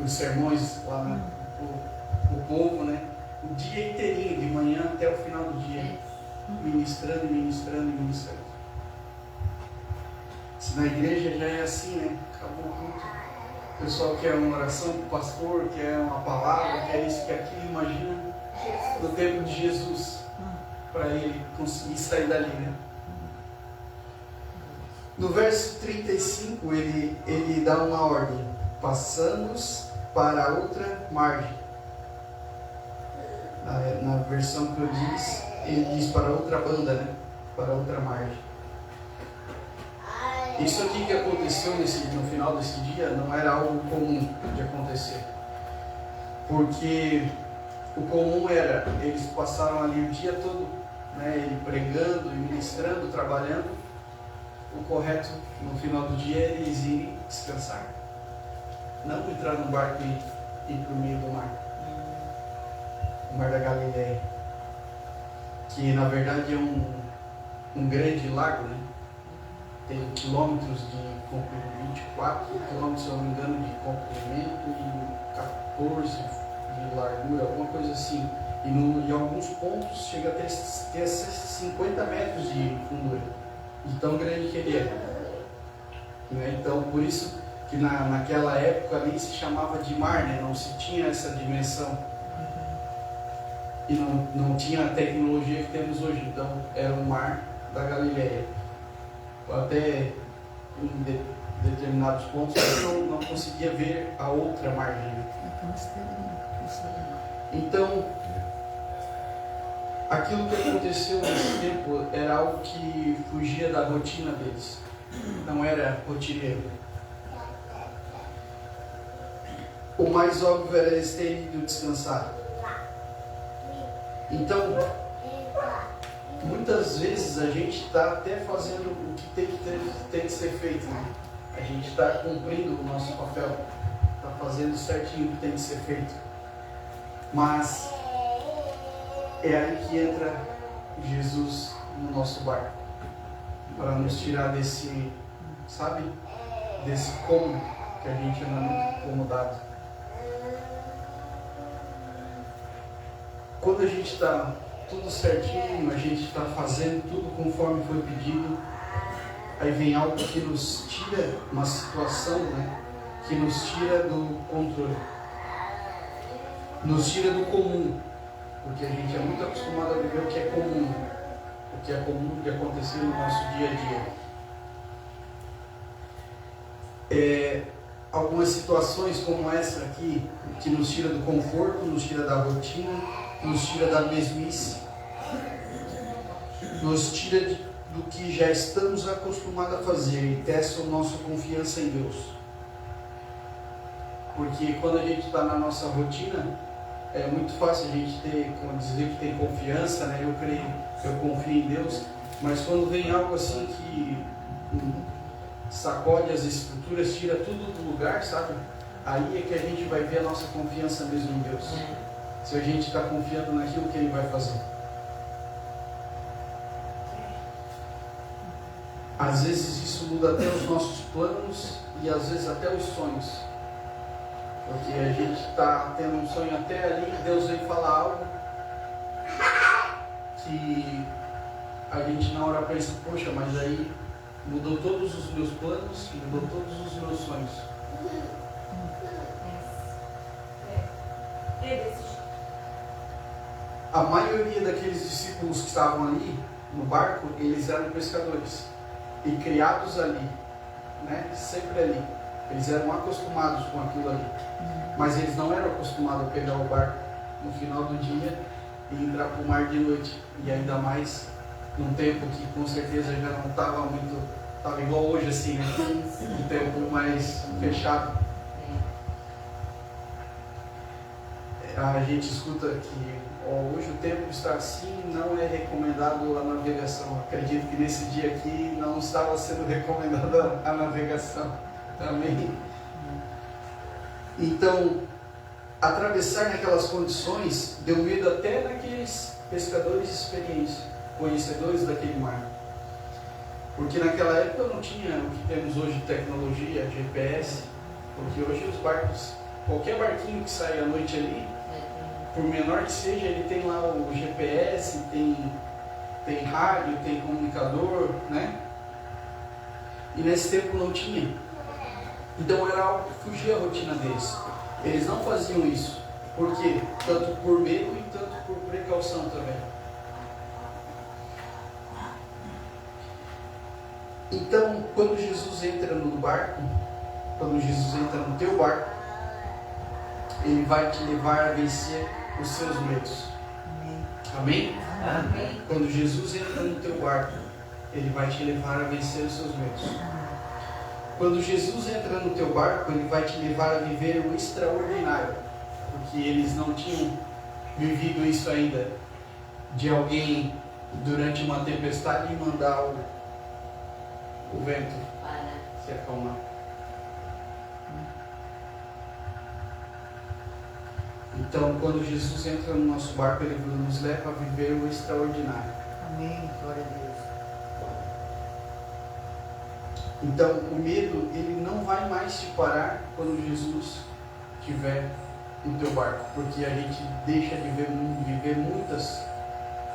Os sermões lá o povo, né? O dia inteirinho, de manhã até o final do dia, ministrando, ministrando, ministrando. Se na igreja já é assim, né? Acabou o culto. O pessoal quer uma oração do pastor, quer uma palavra, quer isso, quer aquilo. Imagina no tempo de Jesus, para ele conseguir sair dali, né? No verso 35, ele dá uma ordem: passamos para outra margem. Na versão que eu disse, ele diz para outra banda, né? Para outra margem. Isso aqui que aconteceu no final desse dia não era algo comum de acontecer. porque o comum era, eles passaram ali o dia todo, né, ele pregando e ministrando, trabalhando. O correto no final do dia é eles irem descansar. Não entrar no barco e ir para o meio do mar. O mar da Galileia. Que na verdade é um grande lago, né? Tem quilômetros de comprimento, 24 quilômetros, se eu não me engano, de comprimento e 14 de largura, alguma coisa assim. E em alguns pontos chega a ter 50 metros de fundura, de tão grande que ele é. Né? Então, por isso que naquela época ali se chamava de mar, né? Não se tinha essa dimensão. E não tinha a tecnologia que temos hoje. Então, era o mar da Galileia. Até em determinados pontos eu não conseguia ver a outra margem. Então, aquilo que aconteceu nesse tempo era algo que fugia da rotina deles. Não era rotineiro. O mais óbvio era eles terem ido descansar. Então, muitas vezes a gente está até fazendo o que tem que ser feito, né? A gente está cumprindo o nosso papel, está fazendo certinho o que tem que ser feito. Mas é aí que entra Jesus no nosso barco, para nos tirar desse, sabe, desse cômodo que a gente anda muito acomodado. Quando a gente está tudo certinho, a gente está fazendo tudo conforme foi pedido, aí vem algo que nos tira uma situação, né, que nos tira do controle, nos tira do comum, porque a gente é muito acostumado a viver o que é comum de acontecer no nosso dia a dia. Algumas situações como essa aqui, que nos tira do conforto, nos tira da rotina, nos tira da mesmice, nos tira do que já estamos acostumados a fazer e testa a nossa confiança em Deus. Porque quando a gente está na nossa rotina, é muito fácil a gente dizer que tem confiança, né? Eu creio, eu confio em Deus, mas quando vem algo assim que sacode as estruturas, tira tudo do lugar, sabe? Aí é que a gente vai ver a nossa confiança mesmo em Deus. Se a gente está confiando naquilo que Ele vai fazer. Às vezes isso muda até os nossos planos e às vezes até os sonhos. Porque a gente está tendo um sonho até ali e Deus vem falar algo que a gente na hora pensa, poxa, mas aí mudou todos os meus planos, mudou todos os meus sonhos. A maioria daqueles discípulos que estavam ali no barco, eles eram pescadores e criados ali, né? Sempre ali. Eles eram acostumados com aquilo ali, mas eles não eram acostumados a pegar o barco no final do dia e entrar para o mar de noite, e ainda mais num tempo que com certeza já não estava muito, estava igual hoje assim, né? Um tempo mais fechado. A gente escuta que hoje o tempo está assim, não é recomendado a navegação. Acredito que nesse dia aqui não estava sendo recomendada a navegação também. Então, atravessar naquelas condições deu medo até naqueles pescadores experientes, conhecedores daquele mar. Porque naquela época não tinha o que temos hoje de tecnologia, GPS, porque hoje os barcos, qualquer barquinho que sai à noite ali, por menor que seja, ele tem lá o GPS, tem rádio, tem comunicador, né? E nesse tempo não tinha. Então era algo que fugia a rotina deles. Eles não faziam isso. Por quê? Tanto por medo e tanto por precaução também. Então, quando Jesus entra no barco, quando Jesus entra no teu barco, Ele vai te levar a vencer os seus medos. Amém? Amém. Quando Jesus entra no teu barco, Ele vai te levar a vencer os seus medos. Quando Jesus entra no teu barco, Ele vai te levar a viver o extraordinário. porque eles não tinham vivido isso ainda, de alguém durante uma tempestade mandar o vento se acalmar. Então, quando Jesus entra no nosso barco, Ele nos leva a viver o extraordinário. Amém. Glória a Deus. Então, o medo, ele não vai mais te parar quando Jesus estiver no teu barco, porque a gente deixa de viver muitas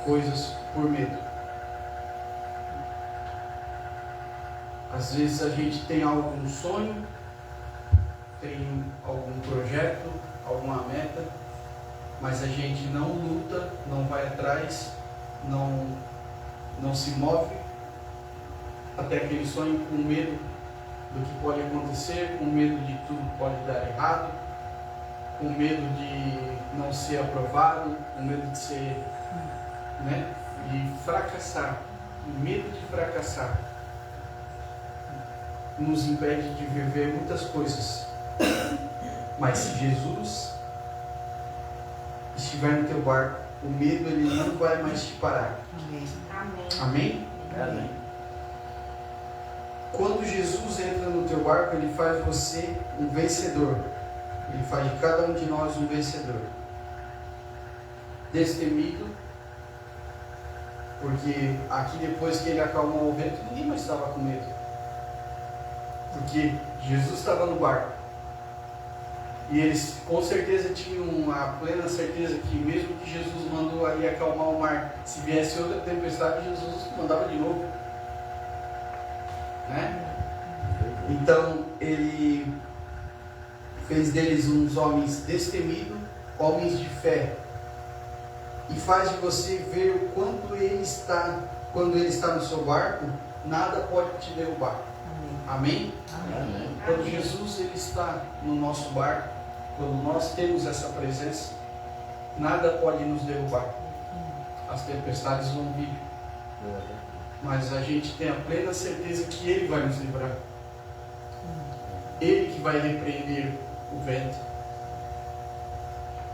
coisas por medo. Às vezes a gente tem algum sonho, tem algum projeto, alguma meta, mas a gente não luta, não vai atrás, não se move até aquele sonho, com medo do que pode acontecer, com medo de tudo pode dar errado, com medo de não ser aprovado, com medo de ser, de fracassar. O medo de fracassar nos impede de viver muitas coisas. Mas se Jesus estiver no teu barco, o medo ele não vai mais te parar. Amém. Amém? Amém. Quando Jesus entra no teu barco, Ele faz você um vencedor. Ele faz de cada um de nós um vencedor. Destemido, porque aqui depois que Ele acalmou o vento, ninguém mais estava com medo. Porque Jesus estava no barco. E eles com certeza tinham a plena certeza que mesmo que Jesus mandou ali acalmar o mar, se viesse outra tempestade, Jesus mandava de novo. Então ele fez deles uns homens destemidos, homens de fé, e faz de você ver o quanto ele está, quando ele está no seu barco, nada pode te derrubar. Amém? Amém. Quando Jesus ele está no nosso barco, quando nós temos essa presença, nada pode nos derrubar. As tempestades vão vir, mas a gente tem a plena certeza que Ele vai nos livrar. Ele que vai repreender o vento.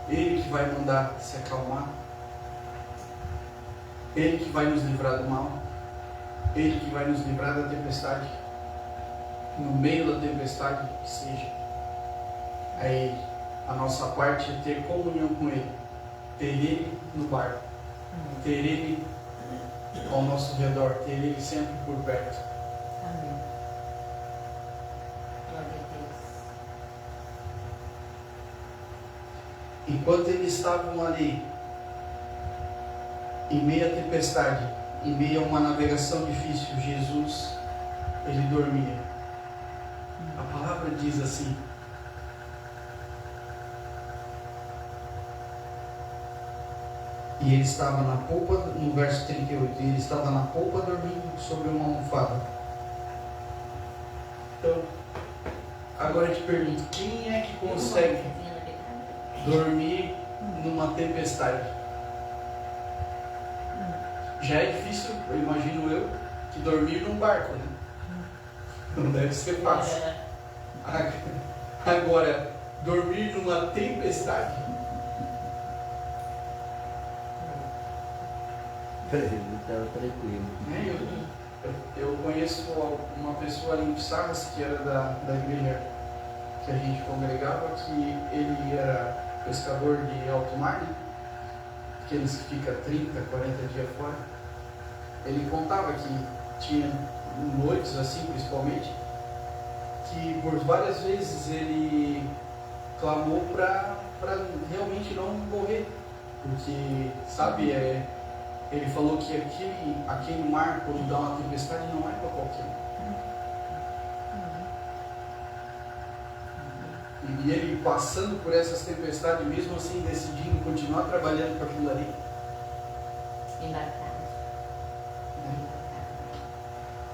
Ele que vai mandar se acalmar. Ele que vai nos livrar do mal. Ele que vai nos livrar da tempestade. No meio da tempestade que seja. Aí a nossa parte é ter comunhão com Ele. Ter Ele no barco. Ter Ele ao nosso redor, ter Ele sempre por perto. Amém. Glória a Deus. Enquanto eles estavam ali, em meio à tempestade, em meio a uma navegação difícil, Jesus, ele dormia. A palavra diz assim: e ele estava na polpa, no verso 38, e ele estava na polpa dormindo sobre uma almofada. Então, agora eu te pergunto, quem é que consegue dormir numa tempestade? Já é difícil, eu imagino eu, que dormir num barco, né? Não deve ser fácil. Agora, dormir numa tempestade. Ele estava tranquilo. Eu conheço uma pessoa ali em Pissarras, que era da igreja que a gente congregava, que ele era pescador de alto mar, né? Aqueles que ficam 30, 40 dias fora. Ele contava que tinha noites assim, principalmente, que por várias vezes ele clamou para realmente não morrer, porque, sabe, ele falou que aquele mar, quando dá uma tempestade, não é para qualquer um. E ele passando por essas tempestades, mesmo assim decidindo continuar trabalhando com aquilo ali.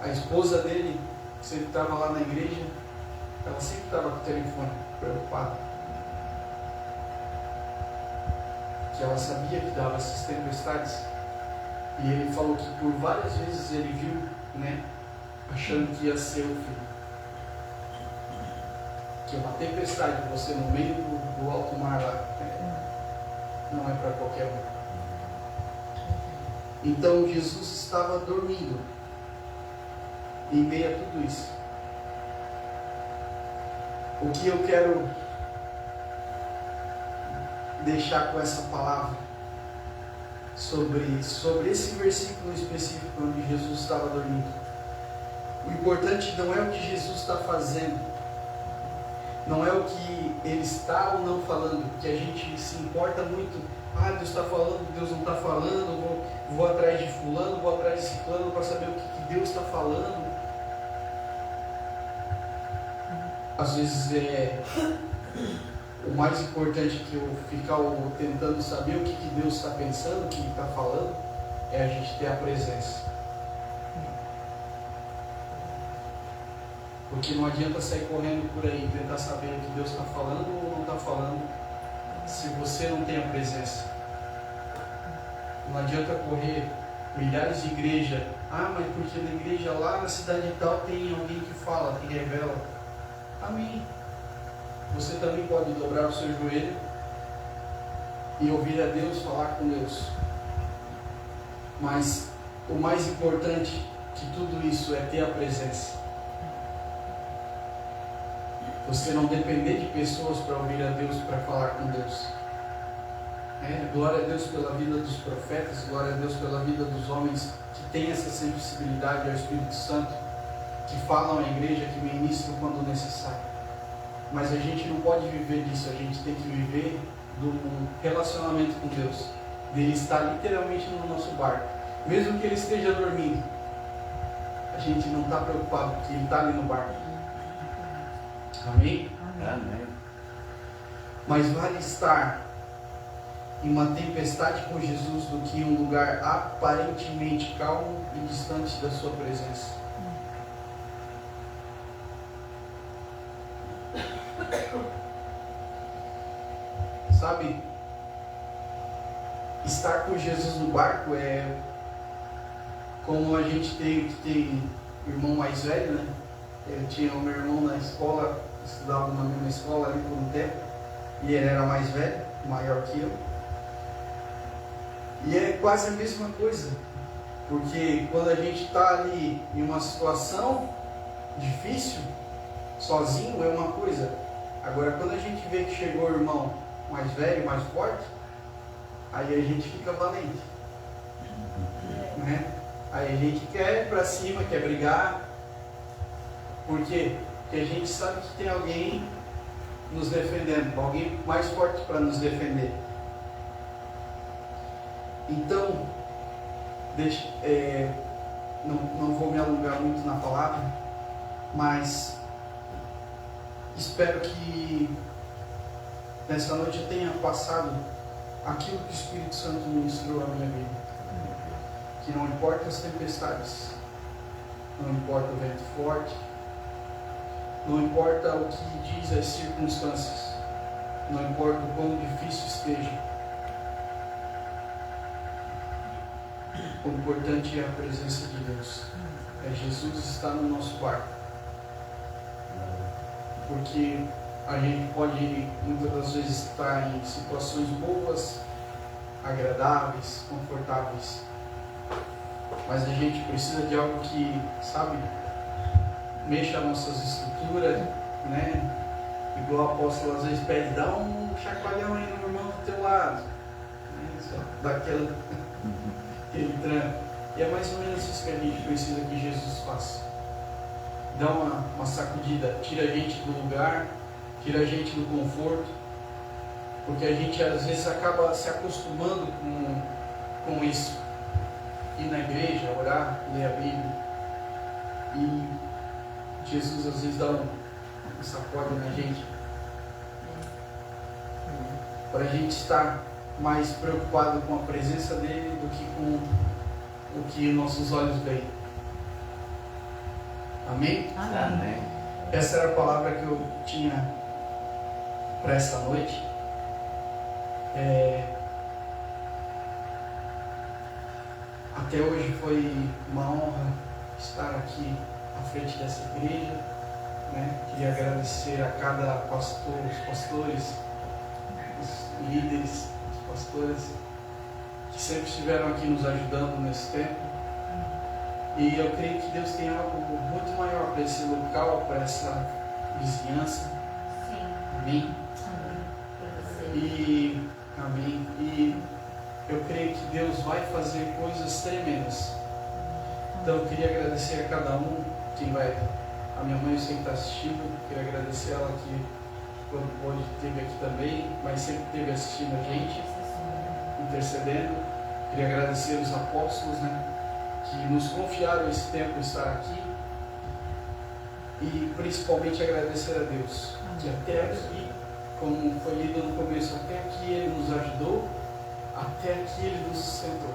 A esposa dele, que sempre estava lá na igreja, ela sempre estava com o telefone, preocupada. Que ela sabia que dava essas tempestades. E ele falou que por várias vezes ele viu, né, achando que ia ser o fim. Que uma tempestade, você no meio do alto mar lá. Não é para qualquer um. Então Jesus estava dormindo em meio a tudo isso. O que eu quero deixar com essa palavra sobre esse versículo específico onde Jesus estava dormindo. O importante não é o que Jesus está fazendo, não é o que ele está ou não falando, que a gente se importa muito. Deus está falando, Deus não está falando, vou atrás de fulano, vou atrás de ciclano para saber o que Deus está falando. Às vezes o mais importante que eu ficar tentando saber o que Deus está pensando, o que Ele está falando, é a gente ter a presença. Porque não adianta sair correndo por aí e tentar saber o que Deus está falando ou não está falando, se você não tem a presença. Não adianta correr milhares de igrejas. Mas porque na igreja lá na cidade tal tem alguém que fala, que revela. Amém. Você também pode dobrar o seu joelho e ouvir a Deus, falar com Deus. Mas o mais importante de tudo isso é ter a presença. Você não depender de pessoas para ouvir a Deus, para falar com Deus. Glória a Deus pela vida dos profetas, glória a Deus pela vida dos homens que têm essa sensibilidade ao Espírito Santo, que falam à igreja, que ministram quando necessário. Mas a gente não pode viver disso, a gente tem que viver do relacionamento com Deus, dele estar literalmente no nosso barco. Mesmo que ele esteja dormindo, a gente não está preocupado, porque ele está ali no barco. Amém? Amém. Mas vale estar em uma tempestade com Jesus do que em um lugar aparentemente calmo e distante da sua presença. Sabe, estar com Jesus no barco é como a gente tem irmão mais velho, né? Eu tinha o meu irmão na escola, estudava na mesma escola ali por um tempo, e ele era mais velho, maior que eu. E é quase a mesma coisa, porque quando a gente está ali em uma situação difícil, sozinho é uma coisa. Agora, quando a gente vê que chegou o irmão mais velho, mais forte, aí a gente fica valente, né? Aí a gente quer ir para cima, quer brigar. Por quê? Porque a gente sabe que tem alguém nos defendendo, alguém mais forte para nos defender. Então, não vou me alongar muito na palavra, mas espero que nessa noite eu tenha passado aquilo que o Espírito Santo ministrou à minha vida. Que não importa as tempestades, não importa o vento forte, não importa o que diz as circunstâncias, não importa o quão difícil esteja, o importante é a presença de Deus. É Jesus estar no nosso barco. Porque a gente pode muitas das vezes estar em situações boas, agradáveis, confortáveis, mas a gente precisa de algo que, sabe, mexa nossas estruturas, né? Igual o apóstolo às vezes pede, dá um chacoalhão aí no irmão do teu lado, né? Só dá aquele tranco. E é mais ou menos isso que a gente precisa que Jesus faça. Dá uma sacudida, tira a gente do lugar, tira a gente do conforto, porque a gente às vezes acaba se acostumando com isso. Ir na igreja, orar, ler a Bíblia, e Jesus às vezes dá um sacode na gente, para a gente estar mais preocupado com a presença dele do que com o que nossos olhos veem. Amém? Amém. Essa era a palavra que eu tinha para essa noite. Até hoje foi uma honra estar aqui à frente dessa igreja, né? Queria agradecer a cada pastor, os pastores, líderes, os pastores, que sempre estiveram aqui nos ajudando nesse tempo. E eu creio que Deus tem algo muito maior para esse local, para essa vizinhança. Sim. Amém? E, amém. E eu creio que Deus vai fazer coisas tremendas. Então eu queria agradecer a cada um, quem vai, a minha mãe eu sei que está assistindo, queria agradecer ela que quando pôde esteve aqui também, mas sempre esteve assistindo a gente, intercedendo. Queria agradecer os apóstolos, né, que nos confiaram esse tempo estar aqui. E principalmente agradecer a Deus, que até aqui, como foi lido no começo, até aqui Ele nos ajudou, até aqui Ele nos sustentou.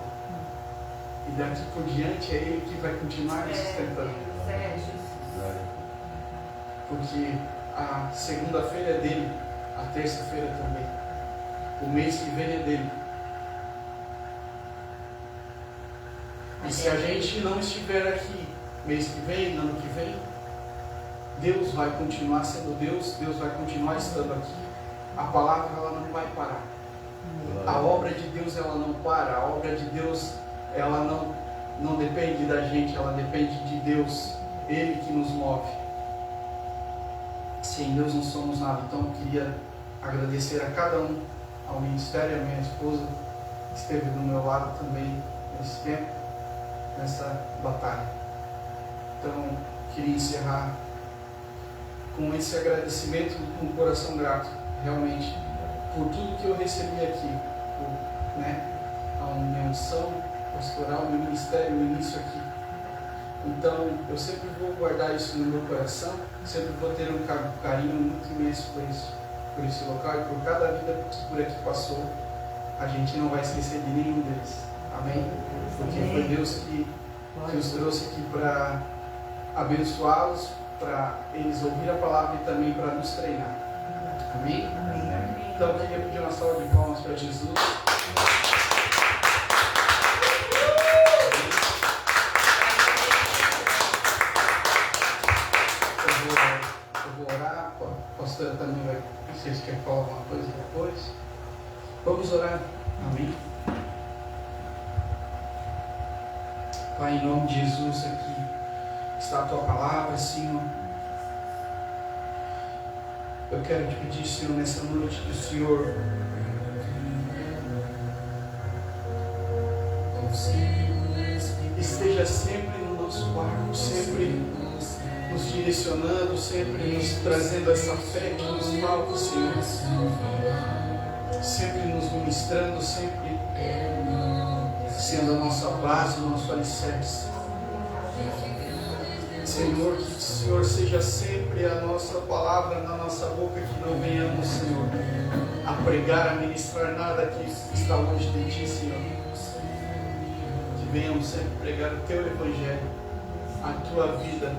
E daqui por diante é Ele que vai continuar nos sustentando. Porque a segunda-feira é dele, a terça-feira também. O mês que vem é dele. E se a gente não estiver aqui mês que vem, ano que vem, Deus vai continuar sendo Deus, Deus vai continuar estando aqui. A palavra ela não vai parar. A obra de Deus ela não para. A obra de Deus ela não depende da gente, ela depende de Deus. Ele que nos move. Sem Deus não somos nada. Então eu queria agradecer a cada um, ao ministério, a minha esposa, que esteve do meu lado também nesse tempo, nessa batalha. Então queria encerrar com esse agradecimento, com o coração grato, realmente, por tudo que eu recebi aqui, por, a minha unção pastoral, meu ministério, o início aqui. Então, eu sempre vou guardar isso no meu coração, sempre vou ter um carinho muito imenso por esse local e por cada vida que por aqui passou. A gente não vai esquecer de nenhum deles. Amém? Porque foi Deus que os trouxe aqui para abençoá-los, para eles ouvir a palavra e também para nos treinar. Amém? Amém. Então, eu queria pedir uma salva de palmas para Jesus. Eu vou orar, a pastora também vai, não sei se quer falar alguma coisa depois. Vamos orar. Amém? Pai, em nome de Jesus, aqui está a Tua palavra, Senhor. Eu quero te pedir, Senhor, nessa noite, que o Senhor esteja sempre no nosso barco, sempre nos direcionando, sempre nos trazendo essa fé que nos falta, Senhor. Sempre nos ministrando, sempre sendo a nossa base, o nosso alicerce. Senhor, que o Senhor seja sempre a nossa palavra na nossa boca, que não venhamos, Senhor, a pregar, a ministrar nada que está longe de Ti, Senhor. Que venhamos sempre pregar o Teu Evangelho, a Tua vida,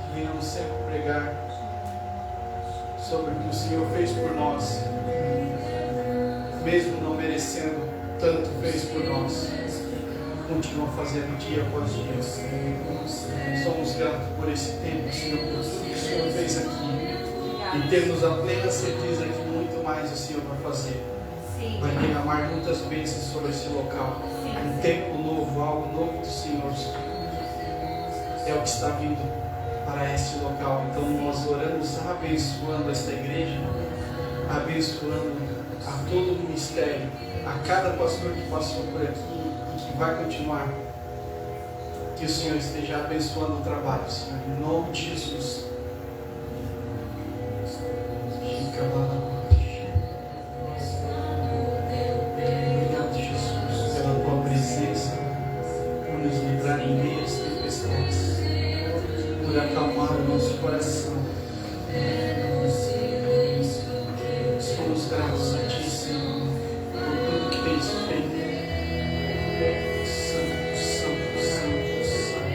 que venhamos sempre pregar sobre o que o Senhor fez por nós, mesmo não merecendo, tanto fez por nós. Continua fazendo dia após dia. Somos gratos por esse tempo, Senhor, por tudo que o Senhor fez aqui. E temos a plena certeza que muito mais o Senhor vai fazer. Vai derramar muitas bênçãos sobre esse local. Um tempo novo, algo novo do Senhor. É o que está vindo para este local. Então nós oramos abençoando esta igreja, abençoando a todo o ministério, a cada pastor que passou por aqui, vai continuar. Que o Senhor esteja abençoando o trabalho, Senhor, em nome de Jesus. Obrigado, Jesus, pela Tua presença, por nos livrar em meio às tempestades, por acalmar o nosso coração. Somos gratos a Ti, Senhor, por tudo que tens feito. Santo, Santo, Santo, Santo.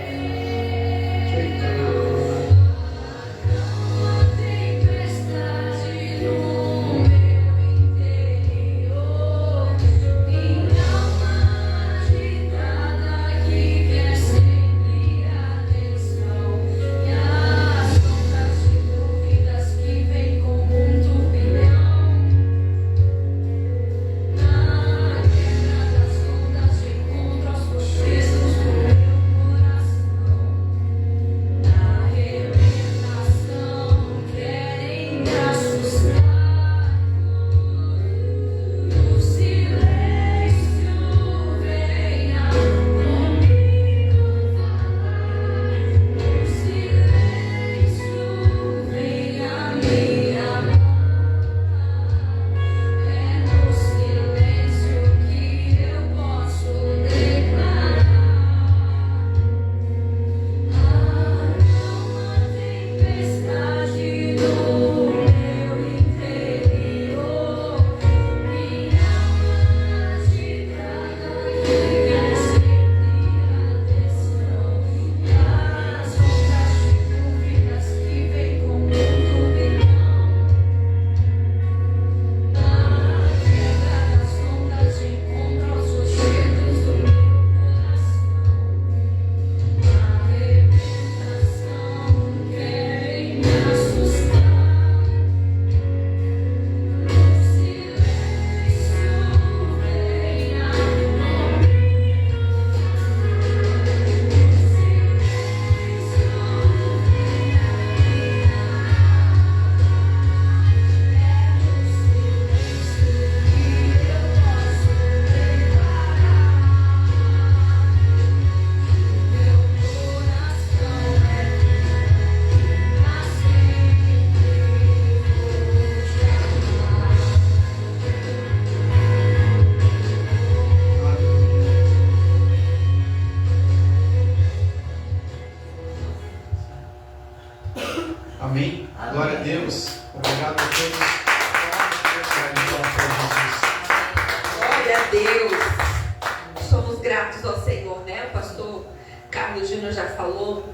o Júnior já falou,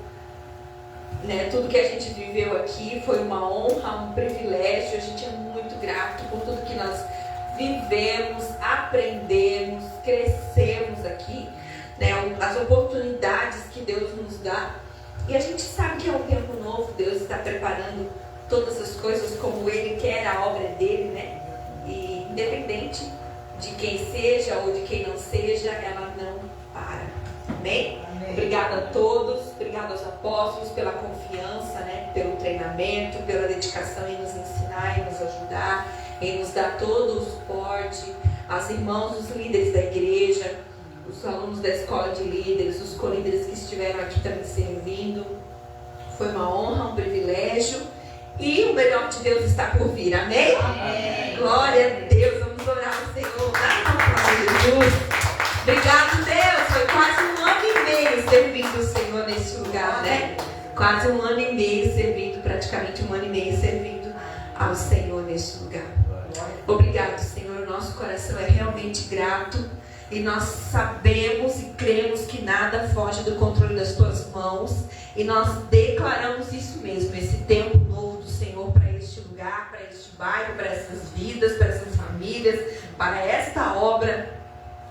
né? Tudo que a gente viveu aqui foi uma honra, um privilégio. A gente é muito grato por tudo que nós vivemos, aprendemos, crescemos aqui, né? As oportunidades que Deus nos dá. E a gente sabe que é um tempo novo. Deus está preparando todas as coisas como Ele quer, a obra dele, né? E independente de quem seja ou de quem não seja, ela não para. Amém? Obrigada a todos, obrigada aos apóstolos pela confiança, né? Pelo treinamento, pela dedicação em nos ensinar, em nos ajudar, em nos dar todo o suporte. As irmãos, os líderes da igreja, os alunos da escola de líderes, os colíderes que estiveram aqui também servindo. Foi uma honra, um privilégio. E o melhor de Deus está por vir. Amém? Amém. Glória a Deus. Vamos orar ao Senhor. Jesus. Obrigado, Deus. Foi quase 1 ano e meio servindo o Senhor nesse lugar, né? Quase 1 ano e meio servindo, praticamente 1 ano e meio servindo ao Senhor nesse lugar. Obrigado, Senhor. O nosso coração é realmente grato. E nós sabemos e cremos que nada foge do controle das tuas mãos. E nós declaramos isso mesmo, esse tempo novo do Senhor para este lugar, para este bairro, para essas vidas, para essas famílias, para esta obra.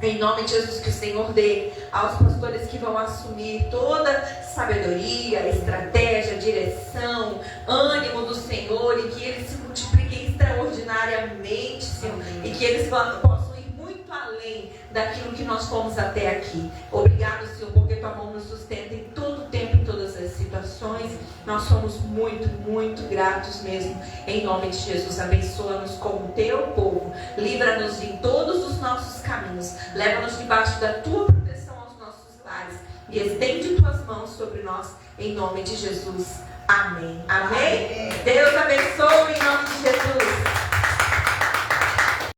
Em nome de Jesus, que o Senhor dê aos pastores que vão assumir toda sabedoria, estratégia, direção, ânimo do Senhor, e que eles se multipliquem extraordinariamente, Senhor, e que eles possam ir muito além daquilo que nós fomos até aqui. Obrigado, Senhor, porque tua mão nos sustenta em todo o tempo, em todas as situações. Nós somos muito, muito gratos mesmo. Em nome de Jesus, abençoa-nos como teu povo. Livra-nos em todos os nossos caminhos. Leva-nos debaixo da tua proteção aos nossos lares. E estende tuas mãos sobre nós. Em nome de Jesus. Amém. Amém. Deus abençoe.